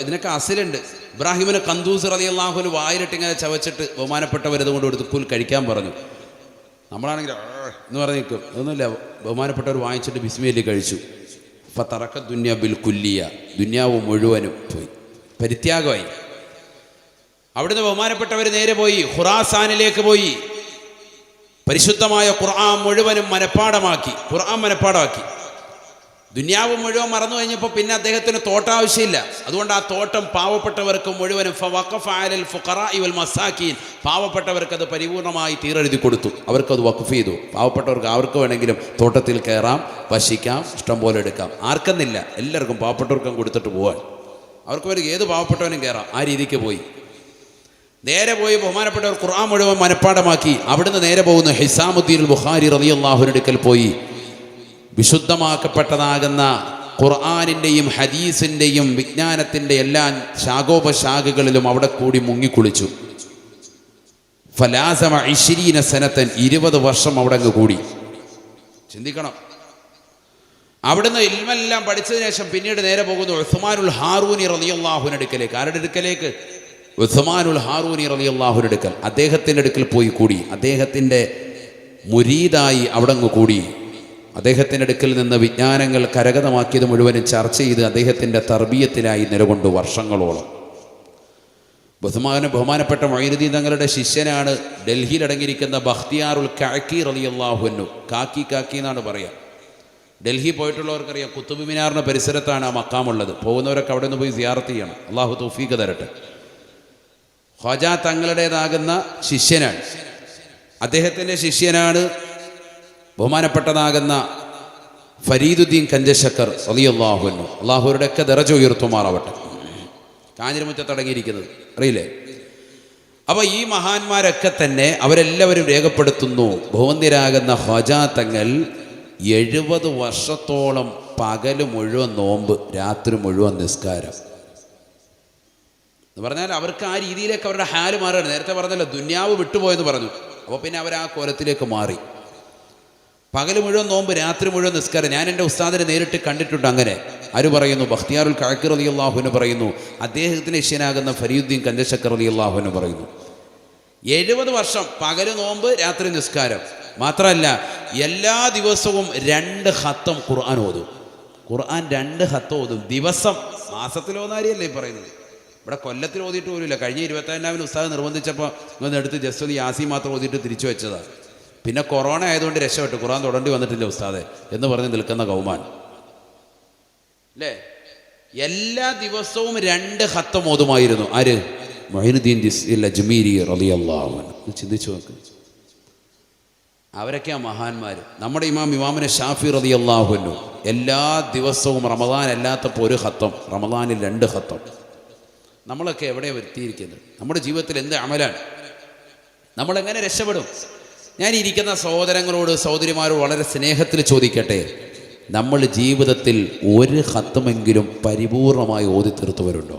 ഇതിനൊക്കെ അസിലുണ്ട്. ഇബ്രാഹിമിനെ കന്തൂസ് റളിയല്ലാഹു വായിലിട്ട് ഇങ്ങനെ ചവച്ചിട്ട് ബഹുമാനപ്പെട്ടവരത് കൊണ്ട് എടുത്ത് കുൽ കഴിക്കാൻ പറഞ്ഞു. നമ്മളാണെങ്കിൽ എന്ന് പറഞ്ഞ് നിൽക്കും. അതൊന്നുമില്ല, ബഹുമാനപ്പെട്ടവർ വാങ്ങിച്ചിട്ട് ബിസ്മില്ലി കഴിച്ചു. അപ്പം തറക്ക ദുന്യ ബിൽ കുല്ലിയ, ദുന്യാവ് മുഴുവനും പോയി, പരിത്യാഗമായി. അവിടുന്ന് ബഹുമാനപ്പെട്ടവർ നേരെ പോയി ഖുറാസാനിലേക്ക് പോയി. പരിശുദ്ധമായ ഖുർആൻ മുഴുവനും മനഃപ്പാടമാക്കി. ദുനിയാവ് മുഴുവൻ മറന്നു കഴിഞ്ഞപ്പോൾ പിന്നെ അദ്ദേഹത്തിന് തോട്ടം ആവശ്യമില്ല. അതുകൊണ്ട് ആ തോട്ടം പാവപ്പെട്ടവർക്ക് മുഴുവനും പാവപ്പെട്ടവർക്ക് അത് പരിപൂർണമായി തീരെഴുതി കൊടുത്തു. അവർക്കത് വഖഫ് ചെയ്തു. പാവപ്പെട്ടവർക്ക് അവർക്ക് വേണമെങ്കിലും തോട്ടത്തിൽ കയറാം, വശിക്കാം, ഇഷ്ടം പോലെ എടുക്കാം. ആർക്കെന്നില്ല, എല്ലാവർക്കും പാവപ്പെട്ടവർക്കും കൊടുത്തിട്ട് പോകാൻ. അവർക്ക് വരെ ഏത് പാവപ്പെട്ടവനും കയറാം. ആ രീതിക്ക് പോയി. നേരെ പോയി ബഹുമാനപ്പെട്ടവർ ഖുർആൻ മുഴുവൻ മനഃപ്പാടമാക്കി. അവിടുന്ന് നേരെ പോകുന്നു ഹിസാമുദ്ദീൻ ബുഖാരി റളിയല്ലാഹുവിന്റെ അടുക്കൽ പോയി വിശുദ്ധമാക്കപ്പെട്ടതാകുന്ന ഖുർആനിൻ്റെയും ഹദീസിൻ്റെയും വിജ്ഞാനത്തിൻ്റെ എല്ലാ ശാഖോപശാഖകളിലും അവിടെ കൂടി മുങ്ങിക്കുളിച്ചു. ഫലാസമ 20 സനത്തൻ, 20 വർഷം അവിടെ അങ്ങ് കൂടി. ചിന്തിക്കണം. അവിടുന്ന് ഇൽമെല്ലാം പഠിച്ചതിന് ശേഷം പിന്നീട് നേരെ പോകുന്നു ഉസ്മാനുൽ ഹാറൂനി റളിയല്ലാഹുവിന്റെ അടുക്കലേക്ക്. ആരുടെ അടുക്കലേക്ക്? ഉസ്മാനുൽ ഹാറൂനി റളിയല്ലാഹുവിന്റെ അടുക്കൽ. അദ്ദേഹത്തിൻ്റെ അടുക്കൽ പോയി കൂടി. അദ്ദേഹത്തിൻ്റെ മുരീദായി അവിടെ അങ്ങ് കൂടി. അദ്ദേഹത്തിൻ്റെ അടുക്കൽ നിന്ന് വിജ്ഞാനങ്ങൾ കരഗതമാക്കിയത് മുഴുവനും ചർച്ച ചെയ്ത് അദ്ദേഹത്തിൻ്റെ തർബീയത്തിലായി നിലകൊണ്ടു വർഷങ്ങളോളം. ബഹുമാനപ്പെട്ട മൊയ്നുദ്ദീൻ തങ്ങളുടെ ശിഷ്യനാണ് ഡൽഹിയിൽ അടങ്ങിയിരിക്കുന്ന ബഖ്തിയാറുൽ കാക്കി റളിയല്ലാഹു അൻഹു. കാക്കി എന്നാണ് പറയുക. ഡൽഹി പോയിട്ടുള്ളവർക്കറിയാം, കുത്തുബ് മിനാറിൻ്റെ പരിസരത്താണ് ആ മക്കാമുള്ളത്. പോകുന്നവരൊക്കെ അവിടെ നിന്ന് പോയി സിയാറത്ത് ചെയ്യണം. അള്ളാഹു തൗഫീഖ് തരട്ടെ. ഖ്വാജ തങ്ങളുടേതാകുന്ന ശിഷ്യനാണ്. അദ്ദേഹത്തിൻ്റെ ശിഷ്യനാണ് ബഹുമാനപ്പെട്ടതാകുന്ന ഫരീദുദ്ദീൻ കഞ്ചശക്കർ റളിയല്ലാഹു അൻഹു. അള്ളാഹുരുടെയൊക്കെ ദറജ ഉയർത്തുമാറാവട്ടെ. കാഞ്ഞിരമുറ്റത്തടങ്ങിയിരിക്കുന്നത് അറിയില്ലേ? അപ്പോൾ ഈ മഹാന്മാരൊക്കെ തന്നെ അവരെല്ലാവരും രേഖപ്പെടുത്തുന്നു, ബഹുവന്യരാകുന്ന ഖ്വാജ തങ്ങൾ 70 വർഷത്തോളം പകല് മുഴുവൻ നോമ്പ്, രാത്രി മുഴുവൻ നിസ്കാരം എന്ന് പറഞ്ഞാൽ അവർക്ക് ആ രീതിയിലേക്ക് അവരുടെ ഹാല് മാറുകയാണ്. നേരത്തെ പറഞ്ഞല്ലോ ദുന്യാവ് വിട്ടുപോയെന്ന് പറഞ്ഞു. അപ്പോൾ പിന്നെ അവർ ആ കോലത്തിലേക്ക് മാറി. പകല് മുഴുവൻ നോമ്പ്, രാത്രി മുഴുവൻ നിസ്കാരം. ഞാൻ എൻ്റെ ഉസ്താദിനെ നേരിട്ട് കണ്ടിട്ടുണ്ട് അങ്ങനെ. ആര് പറയുന്നു? ബഖ്തിയാറുൽ കാക്കി റളിയല്ലാഹു അൻഹു പറയുന്നു. അദ്ദേഹത്തിന് ശിഷ്യനാകുന്ന ഫരീദുദ്ദീൻ കഞ്ചശക്കർ റളിയല്ലാഹു അൻഹു പറയുന്നു 70 വർഷം പകല് നോമ്പ്, രാത്രി നിസ്കാരം. മാത്രമല്ല എല്ലാ ദിവസവും 2 ഖത്തം ഖുർആൻ ഓതും. ഖുർആൻ 2 ഖത്തം ഓതും ദിവസം. മാസത്തിലോന്നാരിയല്ലേ പറയുന്നത്. ഇവിടെ കൊല്ലത്തിൽ ഓതിയിട്ട് പോലുമില്ല. കഴിഞ്ഞ 25-ാമിന് ഉസ്താദ് നിർബന്ധിച്ചപ്പോൾ ഇങ്ങനെ എടുത്ത് ജസ്റ്റ് ഒന്ന് യാസി മാത്രം ഓതിയിട്ട് തിരിച്ചു വെച്ചതാണ്. പിന്നെ കൊറോണ ആയതുകൊണ്ട് രക്ഷപ്പെട്ടു, ഖുർആൻ തൊടേണ്ടി വന്നിട്ടില്ല ഉസ്താദെ എന്ന് പറഞ്ഞ് നിൽക്കുന്ന കൗമാൻ അല്ലേ. എല്ലാ ദിവസവും 2 ഖത്തം ഓതുമായിരുന്നു. ആര്? മൊയ്നുദ്ദീൻ അജ്മീരി റളിയല്ലാഹു അൻഹു. ചിന്തിച്ചു നോക്ക്. അവരൊക്കെയാണ് മഹാന്മാർ. നമ്മുടെ ഇമാമിനെ ഷാഫി റളിയല്ലാഹു അൻഹു എല്ലാ ദിവസവും റമദാൻ അല്ലാത്തപ്പോൾ 1 ഖത്തം, റമദാനിൽ 2 ഖത്തം. നമ്മളൊക്കെ എവിടെയാണ് വരുത്തിയിരിക്കുന്നത്? നമ്മുടെ ജീവിതത്തിൽ എന്ത് അമലാണ്? നമ്മളെങ്ങനെ രക്ഷപ്പെടും? ഞാൻ ഇരിക്കുന്ന സഹോദരങ്ങളോട് സഹോദരിമാരോട് വളരെ സ്നേഹത്തിൽ ചോദിക്കട്ടെ, നമ്മൾ ജീവിതത്തിൽ 1 ഖത്തമെങ്കിലും പരിപൂർണമായി ഓതി തീർത്തവരുണ്ടോ?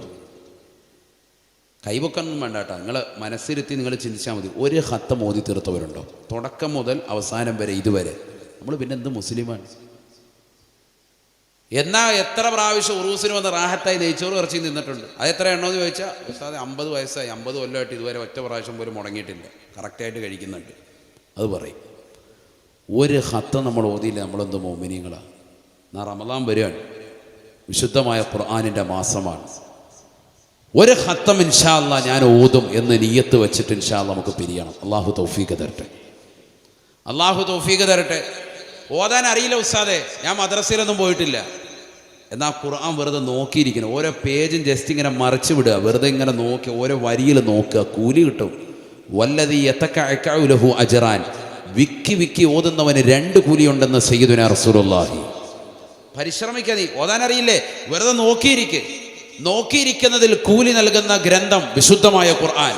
കൈവക്കൊന്നും വേണ്ട കേട്ടോ, നിങ്ങൾ മനസ്സിരുത്തി നിങ്ങൾ ചിന്തിച്ചാൽ മതി. 1 ഖത്തം ഓതി തീർത്തവരുണ്ടോ? തുടക്കം മുതൽ അവസാനം വരെ ഇതുവരെ. നമ്മൾ പിന്നെ എന്ത് മുസ്ലിമാണ്? എന്നാൽ എത്ര പ്രാവശ്യം ഉറൂസിന് വന്ന് റാഹത്തായി നെയ്ച്ചോറ് ഇറച്ചി നിന്നിട്ടുണ്ട്? അത് എത്ര എണ്ണമെന്ന് ചോദിച്ചാൽ ഉസ്താദ് 50 വയസ്സായി, 50 കൊല്ലമായിട്ട് ഇതുവരെ ഒറ്റ പ്രാവശ്യം പോലും മുടങ്ങിയിട്ടില്ല, കറക്റ്റായിട്ട് കഴിക്കുന്നുണ്ട്. അത് പറയും. 1 ഖത്തം നമ്മൾ ഓതിയില്ല, നമ്മളെന്ത് മോമിനിയങ്ങളാണ്. എന്നാൽ റമദാൻ വരികയാണ്, വിശുദ്ധമായ ഖുർആനിൻ്റെ മാസമാണ്. 1 ഖത്തം ഇൻഷാ അല്ലാഹ് ഞാൻ ഓതും എന്ന് നിയ്യത്ത് വെച്ചിട്ട് ഇൻഷാ അല്ലാഹ് നമുക്ക് പിരിയണം. അള്ളാഹു തൗഫീഖ് തരട്ടെ. അള്ളാഹു തൗഫീഖ് തരട്ടെ. ഓതാൻ അറിയില്ല ഉസ്താദെ, ഞാൻ മദ്രസയിലൊന്നും പോയിട്ടില്ല. എന്നാൽ ഖുർആൻ വെറുതെ നോക്കിയിരിക്കണം. ഓരോ പേജും ജസ്റ്റ് ഇങ്ങനെ മറിച്ച് വിടുക, വെറുതെ ഇങ്ങനെ നോക്കി ഓരോ വരിയിൽ നോക്കുക, കൂലി കിട്ടും. വല്ലദീ യതകഅഉ ലഹു അജ്റാൻ, വിക്കി ഓതുന്നവന് 2 കൂലിയുണ്ടെന്ന് സയ്യിദുനാ റസൂലുള്ളാഹി. പരിശ്രമിക്കുക. നീ ഓതാൻ അറിയില്ലേ, വെറുതെ നോക്കിയിരിക്കുന്നതിൽ കൂലി നൽകുന്ന ഗ്രന്ഥം വിശുദ്ധമായ ഖുർആൻ.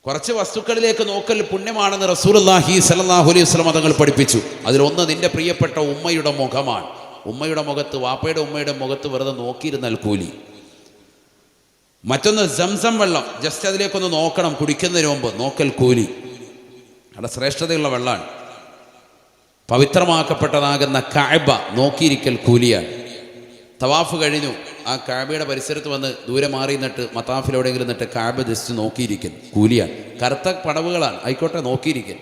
കുറച്ച് വസ്തുക്കളിലേക്ക് നോക്കൽ പുണ്യമാണെന്ന് റസൂലുള്ളാഹി സ്വല്ലല്ലാഹു അലൈഹി വസല്ലം തങ്ങൾ പഠിപ്പിച്ചു. അതിലൊന്ന് നിന്റെ പ്രിയപ്പെട്ട ഉമ്മയുടെ മുഖമാണ്. ഉമ്മയുടെ മുഖത്ത്, വാപ്പയുടെ ഉമ്മയുടെ മുഖത്ത് വെറുതെ നോക്കിയിരുന്നാൽ കൂലി. മറ്റൊന്ന് സംസം വെള്ളം, ജസ്റ്റ് അതിലേക്കൊന്ന് നോക്കണം കുടിക്കുന്നതിന് മുമ്പ്, നോക്കൽ കൂലി. അവിടെ ശ്രേഷ്ഠതയുള്ള വെള്ളമാണ്. പവിത്രമാക്കപ്പെട്ടതാകുന്ന കഅബ നോക്കിയിരിക്കൽ കൂലിയാണ്. തവാഫ് കഴിഞ്ഞു, ആ കഅബയുടെ പരിസരത്ത് വന്ന് ദൂരെ മാറി നിന്നിട്ട് മതാഫിലെവിടെയെങ്കിലും നിന്നിട്ട് കഅബ ജസ്റ്റ് നോക്കിയിരിക്കൽ കൂലിയാണ്. കറുത്ത പടവുകളാണ്, ആയിക്കോട്ടെ, നോക്കിയിരിക്കൽ.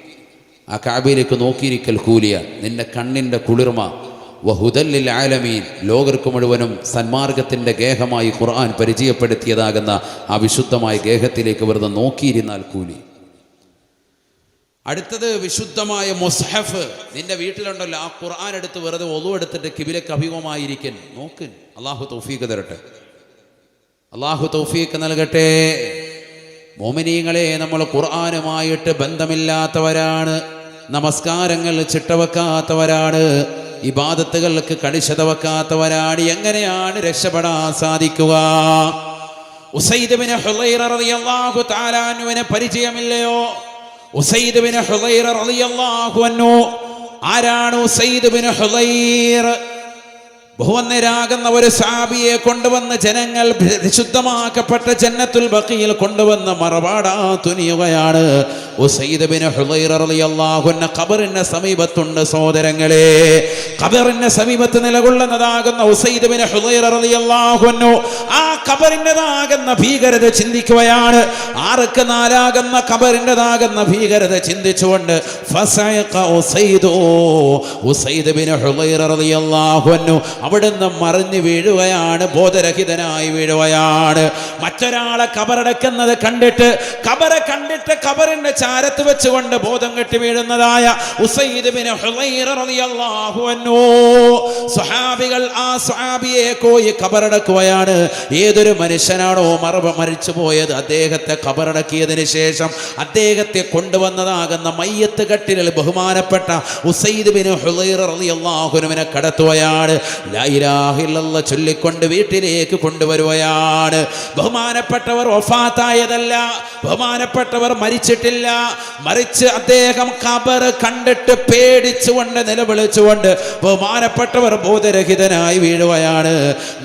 ആ കഅബയിലേക്ക് നോക്കിയിരിക്കൽ കൂലിയാണ്. നിന്റെ കണ്ണിൻ്റെ കുളിർമ വഹുദല്ലിൽ ആലമീൻ, ലോകർക്ക് മുഴുവനും സന്മാർഗത്തിൻ്റെ ഗേഹമായി ഖുർആൻ പരിചയപ്പെടുത്തിയതാകുന്ന ആ വിശുദ്ധമായ ഗേഹത്തിലേക്ക് വെറുതെ നോക്കിയിരുന്നാൽ കൂലി. അടുത്തത് വിശുദ്ധമായ മുസ്ഹഫ്. നിന്റെ വീട്ടിലുണ്ടല്ലോ, ആ ഖുർആൻ എടുത്ത് വെറുതെ ഒളു എടുത്തിട്ട് കിബിലക്ക് അഭിമുഖമായിരിക്കൻ നോക്ക്. അള്ളാഹു തൗഫീഖ് തരട്ടെ, അള്ളാഹു തൗഫീഖ് നൽകട്ടെ. മോമിനീങ്ങളെ, നമ്മൾ ഖുർആനുമായിട്ട് ബന്ധമില്ലാത്തവരാണ്, നമസ്കാരങ്ങൾ ചിട്ടവെക്കാത്തവരാണ്, ഇബാദത്തുകൾക്ക് കണിശത വെക്കാത്തവരാണ്. എങ്ങനെയാണ് രക്ഷപ്പെടാൻ സാധിക്കുക? ഉസൈദ് ബിൻ ഹുളൈറ റളിയല്ലാഹു തആല അൻഹുവിനെ പരിചയമില്ലയോ? ഉസൈദ് ബിൻ ഹുളൈറ റളിയല്ലാഹു അൻഹു. ആരാണ് ഉസൈദ് ബിൻ ഹുളൈർ? ബഹുവന്നരാകുന്ന ഒരു സഹാബിയെ കൊണ്ടുവന്ന് ജനങ്ങൾ വിശുദ്ധമാക്കപ്പെട്ട ജന്നത്തുൽ ബഖീൽ കൊണ്ടുവന്ന് മറപാടാ തുനിയുകയാണ്. ഉസൈദ് ബിൻ ഹുളൈർ റളിയല്ലാഹു അൻഹു ഖബറിന്റെ സമീപത്തുണ്ട്. സഹോദരങ്ങളെ, ഖബറിന്റെ സമീപത്ത് നിലകൊള്ളുന്നതാകുന്ന ഉസൈദ് ബിൻ ഹുളൈർ റളിയല്ലാഹു അൻഹു ആ ഖബറിൻ്റെതാകുന്ന ഭീകരത ചിന്തിക്കുകയാണ്. ആർക്ക് നാലാകുന്ന ഖബറിൻ്റെതാകുന്ന ഭീകരത ചിന്തിച്ചുകൊണ്ട് ഫസഅഖ ഉസൈദ് ബിൻ ഹുളൈർ റളിയല്ലാഹു അൻഹു അവിടുന്ന് മറിഞ്ഞു വീഴുകയാണ്, ബോധരഹിതനായി വീഴുകയാണ്. മറ്റൊരാളെ ഖബറടക്കുന്നത് കണ്ടിട്ട് ഖബറിന്റെ ചാരത്ത് വെച്ചുകൊണ്ട് ബോധം കെട്ടി വീഴുന്നതായ ഉസൈദ് ബിൻ ഹുളൈർ റളിയല്ലാഹു അൻഹു സ്വഹാബികൾ ആ സ്വഹാബിയെ പോയി ഖബറടക്കുകയാണ്. ഏതൊരു മനുഷ്യനാണോ മരിച്ചു പോയത്, അദ്ദേഹത്തെ ഖബറടക്കിയതിന് ശേഷം അദ്ദേഹത്തെ കൊണ്ടുവന്നതാകുന്ന മയ്യത്ത് കട്ടിലിൽ ബഹുമാനപ്പെട്ട ഉസൈദ് ബിൻ ഹുളൈർ റളിയല്ലാഹു അൻഹുവിനെ കടത്തുകയാണ്. ലാ ഇലാഹ ഇല്ലല്ലാഹ് ചൊല്ലിക്കൊണ്ട് വീട്ടിലേക്ക് കൊണ്ടുവരുകയാണ്. ബഹുമാനപ്പെട്ടവർ വഫാത്തായതല്ല, ബഹുമാനപ്പെട്ടവർ മരിച്ചിട്ടില്ല, മറിച്ച് അദ്ദേഹം ഖബർ കണ്ടിട്ട് പേടിച്ചുകൊണ്ട് നിലവിളിച്ചുകൊണ്ട് ബഹുമാനപ്പെട്ടവർ ബോധരഹിതനായി വീഴുകയാണ്.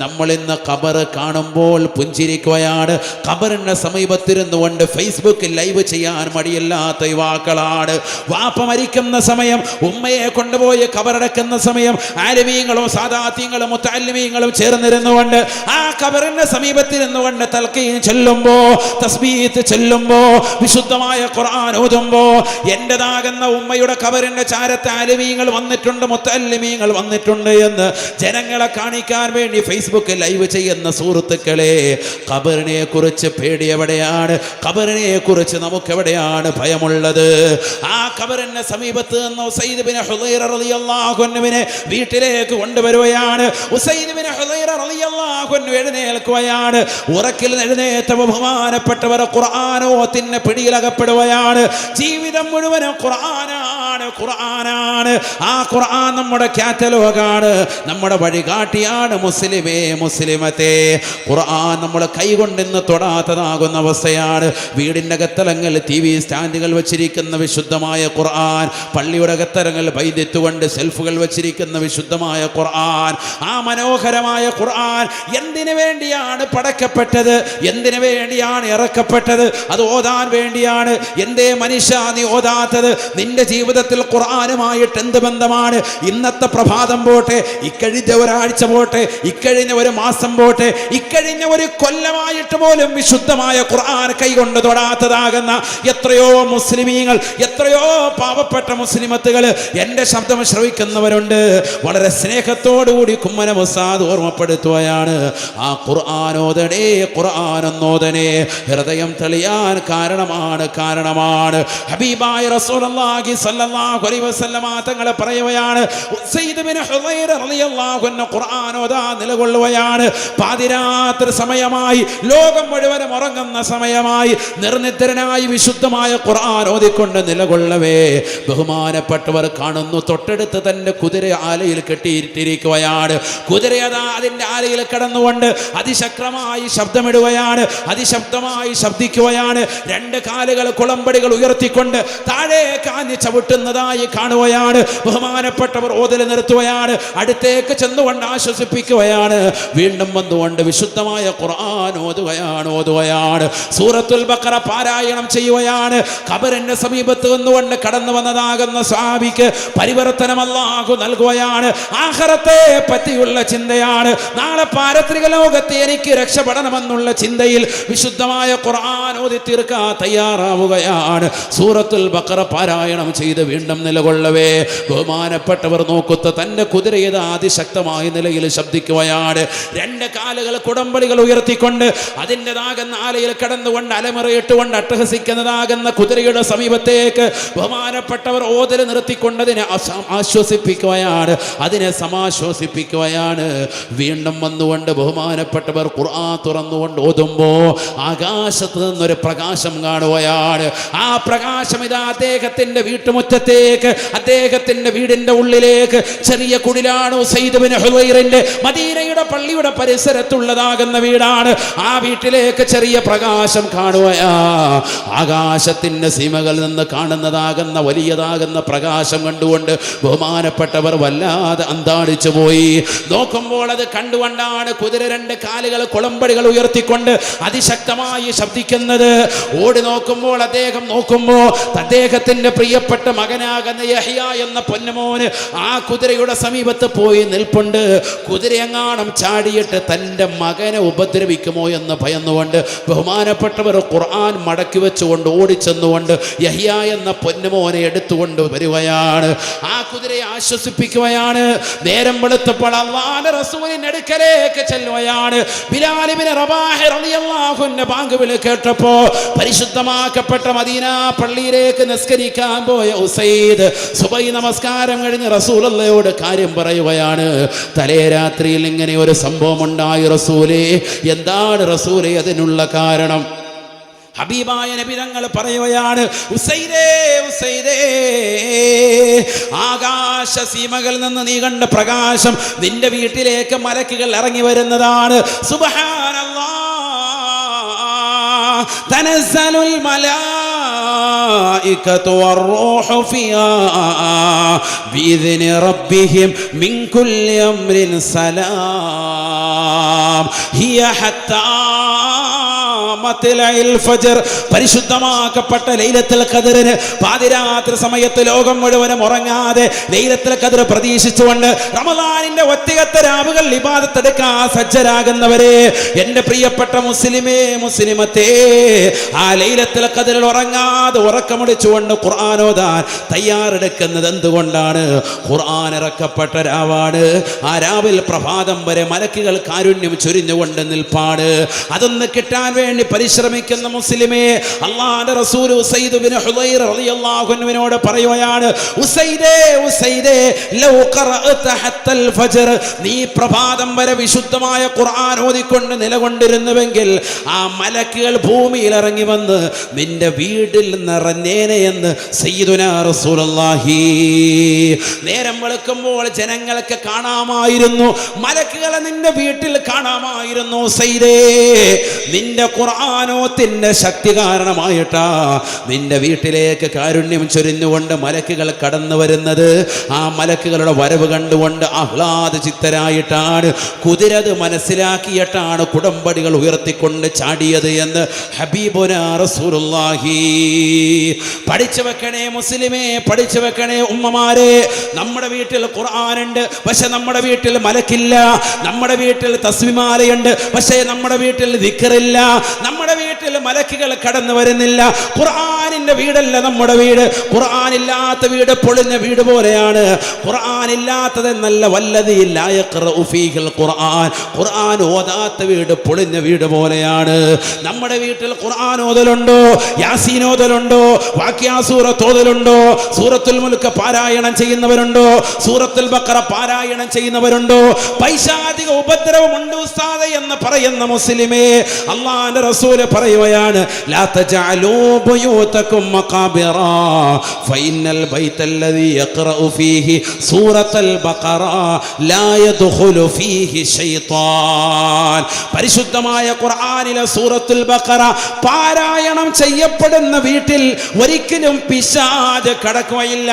നമ്മൾ ഇന്ന് ഖബർ കാണുമ്പോൾ പുഞ്ചിരിക്കുകയാണ്. ഖബറിന്റെ സമീപത്തിരുന്നു കൊണ്ട് ഫേസ്ബുക്കിൽ ലൈവ് ചെയ്യാൻ മടിയില്ലാത്ത യുവാക്കളാണ്. വാപ്പ മരിക്കുന്ന സമയം, ഉമ്മയെ കൊണ്ടുപോയി ഖബറടക്കുന്ന സമയം ആലിമീങ്ങളും സാദാത്യങ്ങളും മുത്തഅല്ലിമീങ്ങളും ചേർന്നിരുന്നുകൊണ്ട് ആ ഖബറിന്റെ സമീപത്തിരുന്നുകൊണ്ട് തൽഖീൻ ചൊല്ലുമ്പോ, തസ്ബീഹ് ചൊല്ലുമ്പോ, വിശുദ്ധമായ ഖുർആൻ ഓതുമ്പോ, എന്റേതാകുന്ന ഉമ്മയുടെ ഖബറിന്റെ ചാരത്ത് ആലിമീങ്ങൾ വന്നിട്ടുണ്ട്, മുത്തഅല്ലിമീങ്ങൾ വന്നിട്ടുണ്ട് എന്ന് ജനങ്ങളെ കാണിക്കാൻ വേണ്ടി ഫേസ്ബുക്കിൽ ലൈവ് ചെയ്യുന്ന സുഹൃത്തുക്കളെ, ഖബറിനെ കുറിച്ച് പേടി എവിടെയാണ്? ഖബറിനെ കുറിച്ച് നമുക്ക് എവിടെയാണ് ഭയമുള്ളത്? ആ ഖബറിന്റെ സമീപത്ത് നിന്ന് ഉസൈദ് ബിൻ ഹുളൈർ റളിയല്ലാഹു അൻഹുവിനെ വീട്ടിലേക്ക് കൊണ്ടുവരുകയാണ്. ഉസൈദ് ബിൻ ഹുളൈർ റളിയല്ലാഹു അൻഹു എഴുന്നേൽക്കുകയാണ്. ഉറക്കിൽ എഴുന്നേറ്റ ബഹുമാനപ്പെട്ടവർ ഖുർആനോത്തിന്റെ പിടിയിലകപ്പെടുകയാണ്. ജീവിതം മുഴുവനും ഖുർആനാണ്. ആ ഖുർആൻ നമ്മുടെ കാറ്റലോഗാണ്, നമ്മുടെ വഴികാട്ടിയാണ്. മുസ്ലിമേ, മുസ്ലിമത്തെ, ഖുർആൻ നമ്മൾ കൈകൊണ്ടിന്ന് തൊടാത്തതാകുന്ന അവസ്ഥയാണ്. വീടിൻ്റെ അകത്തലങ്ങൾ TV സ്റ്റാൻഡുകൾ വെച്ചിരിക്കുന്ന വിശുദ്ധമായ ഖുർആൻ, പള്ളിയുടെ അകത്തലങ്ങൾ വൈദ്യത്തുകൊണ്ട് സെൽഫുകൾ വെച്ചിരിക്കുന്ന വിശുദ്ധമായ ഖുർആൻ, ആ മനോഹരമായ ഖുർആൻ എന്തിനു വേണ്ടിയാണ് പടക്കപ്പെട്ടത്? എന്തിനു വേണ്ടിയാണ് ഇറക്കപ്പെട്ടത്? അത് ഓതാൻ വേണ്ടിയാണ്. എന്തേ മനുഷ്യ നീ ഓതാത്തത്? നിന്റെ ജീവിതത്തിൽ ഖുർആനുമായിട്ട് എന്ത് ബന്ധമാണ്? ഇന്നത്തെ പ്രഭാതം പോട്ടെ, ഇക്കഴിഞ്ഞ ഒരാഴ്ച പോട്ടെ, ഇക്കഴിഞ്ഞ ഒരു മാസം പോട്ടെ, ഇക്കഴിഞ്ഞ ഒരു കൊല്ലമായിട്ട് പോലും വിശുദ്ധമായ ഖുർആൻ കൈകൊണ്ട് തൊടാത്തതാകുന്ന എത്രയോ മുസ്ലിമീങ്ങൾ, എത്രയോ പാവപ്പെട്ട മുസ്ലിമത്തുകൾ എൻ്റെ ശബ്ദം ശ്രവിക്കുന്നവരുണ്ട്. വളരെ സ്നേഹത്തോടുകൂടി കുമ്മന ഉസ്താദ് ഓർമ്മപ്പെടുത്തുകയാണ്, ആ ഖുർആനോദനേ, ഖുർആനോദനേ ഹൃദയം തെളിയാൻ കാരണമാണ്. ഹബീബായ റസൂലുള്ളാഹി സ്വല്ലല്ലാഹു അലൈഹി വസല്ലമ തങ്ങൾ പറയുകയാണ്, ഉസൈദ് ബിൻ ഹുളൈർ റളിയല്ലാഹു അൻഹു ഖുർആൻ ഓതാൻ നിലകൊള്ളുകയാണ്. പാതിരാത്രി സമയമായി, ലോകം മുഴുവനും ഉറങ്ങുന്ന സമയമായി, നിർനിദ്രനായി വിശുദ്ധമായ ഖുർആൻ ഓതിക്കൊണ്ട് നിലകൊള്ളവേ ബഹുമാനപ്പെട്ടവർ കാണുന്നു, തൊട്ടടുത്ത് തന്റെ കുതിര ആലയിൽ കെട്ടിയിട്ടിരിക്കുകയാണ്. കുതിര അതാ അതിന്റെ ആലയിൽ കിടന്നുകൊണ്ട് അതിശക്തമായി ശബ്ദമിടുകയാണ്, അതിശബ്ദമായി ശബ്ദിക്കുകയാണ്. രണ്ട് കാലുകൾ കുളമ്പടികൾ ഉയർത്തിക്കൊണ്ട് താഴെ കാഞ്ഞ് ചവിട്ടുന്ന നടക്കുന്നതായി കാണുകയാണ്. ബഹുമാനപ്പെട്ടവർ ഓതൽ നിർത്തുകയാണ്, അടുത്തേക്ക് ചെന്നുകൊണ്ട് ആശ്വസിപ്പിക്കുകയാണ്. വീണ്ടും വന്നുകൊണ്ട് വിശുദ്ധമായ ഖുർആൻ ഓതുകയാണ്. സൂറത്തുൽ ബഖറ പാരായണം ചെയ്യുകയാണ്. ഖബറിന്റെ സമീപത്ത് നിന്നുകൊണ്ട് കടന്നു വന്നതാകുന്ന സ്വഹാബിക്ക് പരിവർത്തനം അല്ലാഹു നൽകുകയാണ്. ആഖിറത്തെ പറ്റിയുള്ള ചിന്തയാണ്. നാളെ പാരത്രിക ലോകത്തെ എനിക്ക് രക്ഷപ്പെടണമെന്നുള്ള ചിന്തയിൽ വിശുദ്ധമായ ഖുർആൻ ഓതി തീർക്കാൻ തയ്യാറാവുകയാണ്. സൂറത്തുൽ ബഖറ പാരായണം ചെയ്ത് വീണ്ടും നിലകൊള്ളവേ ബഹുമാനപ്പെട്ടവർ നോക്കുത്ത തന്റെ കുതിരയത് അതിശക്തമായ നിലയിൽ ശബ്ദിക്കുകയാണ്. രണ്ട് കാലുകൾ കുടമ്പടികൾ ഉയർത്തിക്കൊണ്ട് അതിൻ്റെതാകുന്ന ആലയിൽ കടന്നുകൊണ്ട് അലമുറയിട്ടുകൊണ്ട് അട്ടഹസിക്കുന്നതാകുന്ന കുതിരയുടെ സമീപത്തേക്ക് ബഹുമാനപ്പെട്ടവർ ഓതൽ നിർത്തിക്കൊണ്ട് അതിനെ ആശ്വസിപ്പിക്കുകയാണ്, അതിനെ സമാശ്വസിപ്പിക്കുകയാണ്. വീണ്ടും വന്നുകൊണ്ട് ബഹുമാനപ്പെട്ടവർ ഖുർആൻ തുറന്നുകൊണ്ട് ഓതുമ്പോ ആകാശത്ത് നിന്നൊരു പ്രകാശം കാണുകയാണ്. ആ പ്രകാശം ഇതാ അദ്ദേഹത്തിന്റെ വീട്ടുമുറ്റത്തേക്ക്, അദ്ദേഹത്തിന്റെ വീടിന്റെ ഉള്ളിലേക്ക്, ചെറിയ കുടിലാണ് ഉസൈദ് ബിൻ ഹുദൈറിന്റെ മദീനയുടെ പള്ളിയുടെ പരിസരത്തുള്ളതാകുന്ന വീടാണ്. ആ വീട്ടിലേക്ക് ചെറിയ പ്രകാശം കാണുകയാ. ആകാശത്തിന്റെ സീമകളിൽ നിന്ന് കാണുന്നതാകുന്ന വലിയതാകുന്ന പ്രകാശം കണ്ടുകൊണ്ട് ബഹുമാനപ്പെട്ടവർ വല്ലാതെ അന്താളിച്ചു പോയി. നോക്കുമ്പോൾ അത് കണ്ടുകൊണ്ടാണ് കുതിര രണ്ട് കാലുകൾ കുളമ്പടികൾ ഉയർത്തിക്കൊണ്ട് അതിശക്തമായി ശബ്ദിക്കുന്നത്. ഓടി നോക്കുമ്പോൾ അദ്ദേഹം നോക്കുമ്പോൾ അദ്ദേഹത്തിന്റെ പ്രിയപ്പെട്ട മകനാകുന്ന യഹ്യ എന്ന പൊന്നുമോന് ആ കുതിരയുടെ സമീപത്ത് പോയി നിൽപ്പുണ്ട്. കുതിരയെങ്ങാണം ചാടിയിട്ട് തൻ്റെ മകനെ ഉപദ്രവിക്കുമോ എന്ന് ഭയന്നുകൊണ്ട് ബഹുമാനപ്പെട്ടവർ ഖുർആൻ മടക്കി വെച്ചുകൊണ്ട് ഓടിച്ചെന്നുകൊണ്ട് യഹ്യ എന്ന പൊന്നുമോനെ എടുത്തുകൊണ്ട് വരികയാണ്. ആ കുതിരയെ ആശ്വസിപ്പിക്കുകയാണ്. നേരം വെളുത്തപ്പോൾ അല്ലാഹുവിന്റെ റസൂലിന്റെ അടുക്കലേക്ക് ചെല്ലുകയാണ്. ബിലാൽ ഇബ്നു റബാഹ് റളിയല്ലാഹു അൻഹു ബാങ്ക് വിളി കേട്ടപ്പോ പരിശുദ്ധമാക്കപ്പെട്ട മദീന പള്ളിയിലേക്ക് നിസ്കരിക്കാൻ പോയ ഉസൈദ് സുബഹി നമസ്കാരം കഴിഞ്ഞ് റസൂലുള്ളാഹിയോട് കാര്യം പറയുകയാണ്. തലേ രാത്രിയിൽ ഇങ്ങനെ ഒരു സംഭവം ഉണ്ടായി റസൂലേ, എന്താണ് റസൂലേ അതിനുള്ള കാരണം? ഹബീബായ നബി തങ്ങൾ പറയുകയാണ്, ഉസൈദേ ഉസൈദേ, ആകാശ സീമകളിൽ നിന്ന് നീ കണ്ട പ്രകാശം നിന്റെ വീട്ടിലേക്ക് മലക്കുകൾ ഇറങ്ങി വരുന്നതാണ്. സുബ്ഹാനല്ലാഹ്, തനസ്സലുൽ മലായികതു വറൂഹു ഫിഹാ ബിഇذനി റബ്ബിഹിം മിൻ കുല്ലി അംരിൻ സലാം ഹിയ ഹത്താ പരിശുദ്ധമാക്കപ്പെട്ട ലൈലത്തുൽ ഖദ്റിന് പാതിരാത്രി സമയത്ത് ലോകം മുഴുവനും ഉറങ്ങാതെ ലൈലത്തുൽ ഖദ്ർ പ്രതീക്ഷിച്ചുകൊണ്ട് റമദാനിന്റെ ഒറ്റയത്തെ രാവുകൾ ഇബാദത്ത് എടുക്കാൻ സജ്ജരാകുന്നവരെ, എൻ്റെ പ്രിയപ്പെട്ട മുസ്ലിമേ മുസ്ലിമത്തേ, ആ ലൈലത്തുൽ ഖദ്റിൽ ഉറങ്ങാതെ ഉറക്കമടിച്ചുകൊണ്ട് ഖുർആൻ ഓതാൻ തയ്യാറെടുക്കുന്നത് എന്തുകൊണ്ടാണ്? ഖുർആൻ ഇറക്കപ്പെട്ട രാവാണ്. ആ രാവിൽ പ്രഭാതം വരെ മലക്കുകൾ കാരുണ്യം ചൊരിഞ്ഞുകൊണ്ട് നിൽപ്പാണ്. അതൊന്ന് കിട്ടാൻ വേണ്ടി പരിശ്രമിക്കുന്ന മുസ്ലിമേ, അല്ലാഹുവിന്റെ റസൂൽ ഉസൈദ് ബിൻ ഹുദൈർ റളിയല്ലാഹു അൻഹുവിനോട് പറയുകയാണ്, ഉസൈദേ ഉസൈദേ, ലൗ ഖറഅത ഹത്തൽ ഫജ്ർ, നീ പ്രഭാതം വരെ വിശുദ്ധമായ ഖുർആൻ ഓതിക്കൊണ്ട് നിലകൊണ്ടിരുന്നുവെങ്കിൽ ആ മലക്കുകൾ ഭൂമിയിൽ ഇറങ്ങി വന്ന് നിന്റെ വീട്ടിൽ നിറഞ്ഞേനെ എന്ന് സയ്യിദുനാ റസൂലുള്ളാഹി. നേരം വെളുക്കുമ്പോൾ ജനങ്ങൾക്ക് കാണാമായിരുന്നു, മലക്കുകളെ നിന്റെ വീട്ടിൽ കാണാമായിരുന്നു. ഉസൈദേ, നിന്റെ ഖുർആനോത്തിന്റെ ശക്തി കാരണമായിട്ടാ നിന്റെ വീട്ടിലേക്ക് കാരുണ്യം ചൊരിഞ്ഞുകൊണ്ട് മലക്കുകൾ കടന്നു വരുന്നത്. ആ മലക്കുകളുടെ വരവ് കണ്ടുകൊണ്ട് ആഹ്ലാദ ചിത്തരായിട്ടാണ്, കുതിരത് മനസ്സിലാക്കിയിട്ടാണ് കുടമ്പടികൾ ഉയർത്തിക്കൊണ്ട് ചാടിയത് എന്ന് ഹബീബുനാ റസൂലുള്ളാഹി. പഠിച്ചു വെക്കണേ മുസ്ലിമേ, പഠിച്ചു വെക്കണേ ഉമ്മമാരെ. നമ്മുടെ വീട്ടിൽ ഖുർആനുണ്ട്, പക്ഷെ നമ്മുടെ വീട്ടിൽ മലക്കില്ല. നമ്മുടെ വീട്ടിൽ തസ്ബീമാലയുണ്ട്, പക്ഷേ നമ്മുടെ വീട്ടിൽ ദിക്റില്ല. നമ്മുടെ വീട്ടിൽ മലക്കുകൾ കടന്നു വരുന്നില്ല. ഖുർആനിന്റെ വീടല്ല നമ്മുടെ വീട്. ഖുർആനില്ലാത്ത വീട് പൊളിഞ്ഞ വീട് പോലെയാണ്. ഖുർആനില്ലാത്തത് എന്നല്ല, വല്ലദീ ലാ യഖറഉ ഫീഹിൽ ഖുർആൻ, ഖുർആൻ ഓതാത്ത വീട് പൊളിഞ്ഞ വീട് പോലെയാണ്. നമ്മുടെ വീട്ടിൽ ഖുർആൻ ഓതലുണ്ടോ? യാസീൻ ഓതലുണ്ടോ? വാഖിഅ സൂറത്ത് ഓതലുണ്ടോ? സൂറത്തുൽ മുൽക്ക് പാരായണം ചെയ്യുന്നവരുണ്ടോ? സൂറത്തുൽ ബഖറ പാരായണം ചെയ്യുന്നവരുണ്ടോ? പൈശാചിക ഉപദ്രവം ഉണ്ട് ഉസ്താദേ എന്ന് പറയുന്ന മുസ്ലിമേ, അല്ലാഹുവിന്റെ റസൂൽ പറയും പറയുകയാണ്, ലാ തജഅലൂ ബുയൂതകും മഖാബിറാ ഫഇന്നൽ ബൈതല്ലദീ യഖറഉ ഫീഹി സൂറത്തുൽ ബഖറ ലാ യദ്ഖുലു ഫീഹി ശൈത്താൻ. പരിശുദ്ധമായ ഖുർആനിലെ സൂറത്തുൽ ബഖറ പാരായണം ചെയ്യപ്പെടുന്ന വീട്ടിൽ ഒരിക്കലും പിശാച് കടക്കുകയില്ല.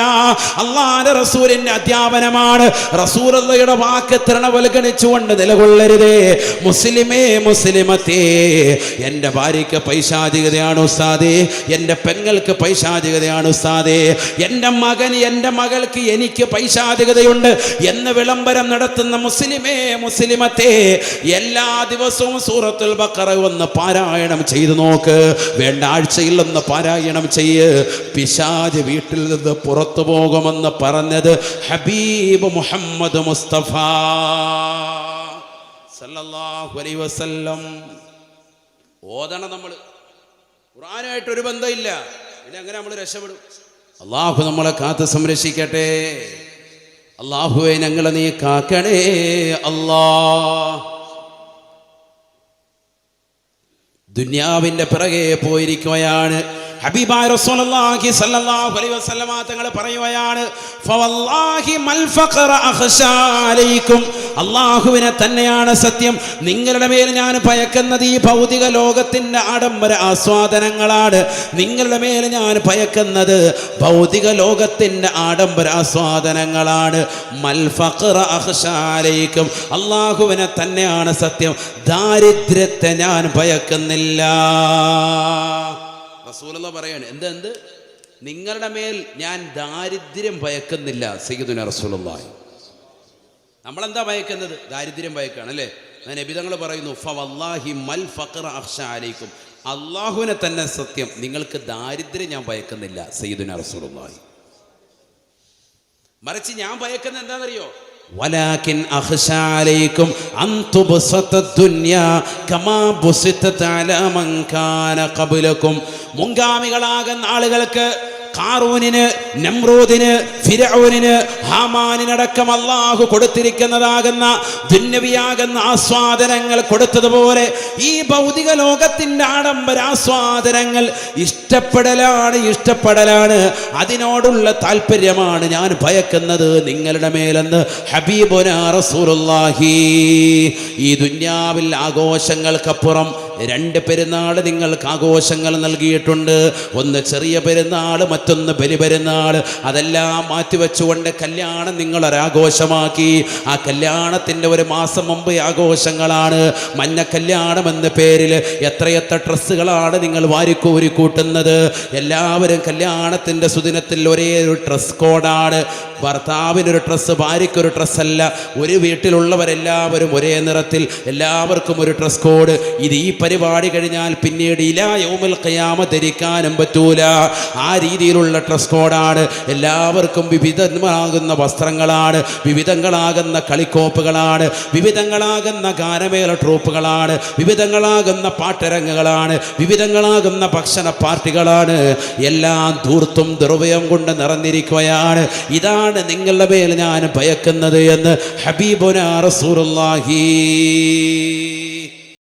അല്ലാഹുവിന്റെ റസൂലിന്റെ അധ്യാപനമാണ്. റസൂലുള്ളാഹിയുടെ വാക്ക് തൃണവൽഗണിച്ചുകൊണ്ട് നിലകൊള്ളരുതേ. മുസ്ലിമേ, മുസ്ലിമത്തേ, എൻ്റെ ഭാര്യയ്ക്ക് പൈശാചികതയാണ് ഉസ്താദേ, എൻ്റെ പെങ്ങൾക്ക് പൈശാചികതയാണ് ഉസ്താദേ, എൻ്റെ മകന് എൻ്റെ മകൾക്ക് എനിക്ക് പൈശാചികതയുണ്ട് എന്ന് വിളംബരം നടത്തുന്ന മുസ്ലിമേ, മുസ്ലിമത്തേ, എല്ലാ ദിവസവും സൂറത്തുൽ ബഖറ ഒന്ന് പാരായണം ചെയ്തു നോക്ക്. വേണ്ട, ആഴ്ചയിൽ ഒന്ന് പാരായണം ചെയ്യ്. പിശാച് വീട്ടിൽ നിന്ന് പുറത്തു പോകുമെന്ന് പറഞ്ഞത് ഹബീബ് മുഹമ്മദ് മുസ്തഫ സല്ലല്ലാഹു അലൈഹി വസല്ലം. ഓതണം. നമ്മൾ ഖുർആനുമായിട്ട് ഒരു ബന്ധമില്ല, പിന്നെ അങ്ങനെ നമ്മൾ രക്ഷപ്പെടും? അള്ളാഹു നമ്മളെ കാത്ത് സംരക്ഷിക്കട്ടെ. അള്ളാഹുവേ, ഞങ്ങളെ നീ കാക്കണേ അല്ലാ. ദുനിയാവിന്റെ പിറകെ പോയിരിക്കുകയാണ്. ഹബീബായ റസൂലുള്ളാഹി സ്വല്ലല്ലാഹു അലൈഹി വസല്ലമ തങ്ങൾ പറയുകയാണ്, ഫവല്ലാഹി മൽ ഫഖറ അഖ്ശാ അലൈക്കും. അല്ലാഹുവിനെ തന്നെയാണ് സത്യം, നിങ്ങളുടെ മേൽ ഞാൻ ഭയക്കുന്നത് ഈ ഭൗതിക ലോകത്തിന്റെ ആഡംബര ആസ്വാദനങ്ങളാണ്. നിങ്ങളുടെ മേൽ ഞാൻ ഭയക്കുന്നത് ഭൗതിക ലോകത്തിന്റെ ആഡംബര ആസ്വാദനങ്ങളാണ്. മൽ ഫഖറ അഖ്ശാ അലൈക്കും. അല്ലാഹുവിനെ തന്നെയാണ് സത്യം, ദാരിദ്ര്യത്തെ ഞാൻ ഭയക്കുന്നില്ല. റസൂലുള്ളാഹി പറയാണ്, എന്ത് നിങ്ങളുടെ മേൽ ഞാൻ ദാരിദ്ര്യം ഭയക്കുന്നില്ല. സയ്യിദുനാ റസൂലുള്ളാഹി. നമ്മളെന്താ ഭയക്കുന്നത്? ദാരിദ്ര്യം ഭയക്കാണ് അല്ലേ? നബി തങ്ങൾ പറയുന്നു, ഫവല്ലാഹി മൽ ഫഖറ അഖ്ശാ അലൈക്കും. അള്ളാഹുവിനെ തന്നെ സത്യം, നിങ്ങൾക്ക് ദാരിദ്ര്യം ഞാൻ ഭയക്കുന്നില്ല. സയ്യിദുനാ റസൂലുള്ളാഹി. മറിച്ച് ഞാൻ ഭയക്കുന്നത് എന്താണെന്നറിയോ? വലാകിൻ അഖ്ശാ അലൈക്കും അൻ തുബ്സത ദുനിയ കമാ ബുസിതത അലാ മൻ കാന ഖബ്ലകും. മുൻഗാമികളാകുന്ന ആളുകൾക്ക്, ഖാറൂനിന്, നമ്രൂദിന്, ഫിർഔനിന്, ഹാമാനിനടക്കം അല്ലാഹു കൊടുത്തിരിക്കുന്നതാകുന്ന ദുന്യവിയാകുന്ന ആസ്വാദനങ്ങൾ കൊടുത്തതുപോലെ ഈ ഭൗതിക ലോകത്തിൻ്റെ ആഡംബര ആസ്വാദനങ്ങൾ ഇഷ്ടപ്പെടലാണ്. അതിനോടുള്ള താല്പര്യമാണ് ഞാൻ ഭയക്കുന്നത് നിങ്ങളുടെ മേലെന്ന് ഹബീബുനാ റസൂലുള്ളാഹി. ഈ ദുന്യാവിൽ ആഘോഷങ്ങൾക്കപ്പുറം രണ്ട് പെരുന്നാൾ നിങ്ങൾക്ക് ആഘോഷങ്ങൾ നൽകിയിട്ടുണ്ട്. ഒന്ന് ചെറിയ പെരുന്നാൾ, മറ്റൊന്ന് ബലിപെരുന്നാൾ. അതെല്ലാം മാറ്റിവെച്ചുകൊണ്ട് കല്യാണം നിങ്ങളൊരാഘോഷമാക്കി. ആ കല്യാണത്തിൻ്റെ ഒരു മാസം മുമ്പ് ആഘോഷങ്ങളാണ്. മഞ്ഞ കല്യാണം എന്ന പേരിൽ എത്രയെത്ര ഡ്രസ്സുകളാണ് നിങ്ങൾ വാരിക്കോരി കൂട്ടുന്നത്. എല്ലാവരും കല്യാണത്തിൻ്റെ സുദിനത്തിൽ ഒരേ ഒരു ഡ്രസ് കോഡാണ്. ഭർത്താവിനൊരു ഡ്രസ്സ്, ഭാര്യയ്ക്കൊരു ഡ്രസ്സല്ല. ഒരു വീട്ടിലുള്ളവരെല്ലാവരും ഒരേ നിറത്തിൽ, എല്ലാവർക്കും ഒരു ഡ്രസ് കോഡ്. ഇത് ഈ പരിപാടി കഴിഞ്ഞാൽ പിന്നീട് ഇലാ യൗമുൽ ഖിയാമ ധരിക്കാനും പറ്റൂല. ആ രീതിയിലുള്ള ഡ്രസ് കോഡാണ്. എല്ലാവർക്കും വിവിധങ്ങളാകുന്ന വസ്ത്രങ്ങളാണ്, വിവിധങ്ങളാകുന്ന കളിക്കോപ്പുകളാണ്, വിവിധങ്ങളാകുന്ന ഗാനമേള ട്രൂപ്പുകളാണ്, വിവിധങ്ങളാകുന്ന പാട്ടരങ്ങുകളാണ്, വിവിധങ്ങളാകുന്ന ഭക്ഷണ പാർട്ടികളാണ്. എല്ലാം ധൂർത്തും ദുർവ്യയം കൊണ്ട് നിറഞ്ഞിരിക്കുകയാണ്. ഇതാണ് നിങ്ങളുടെ മേൽ ഞാൻ ഭയക്കുന്നത് എന്ന് ഹബീബുനാ റസൂലുള്ളാഹി.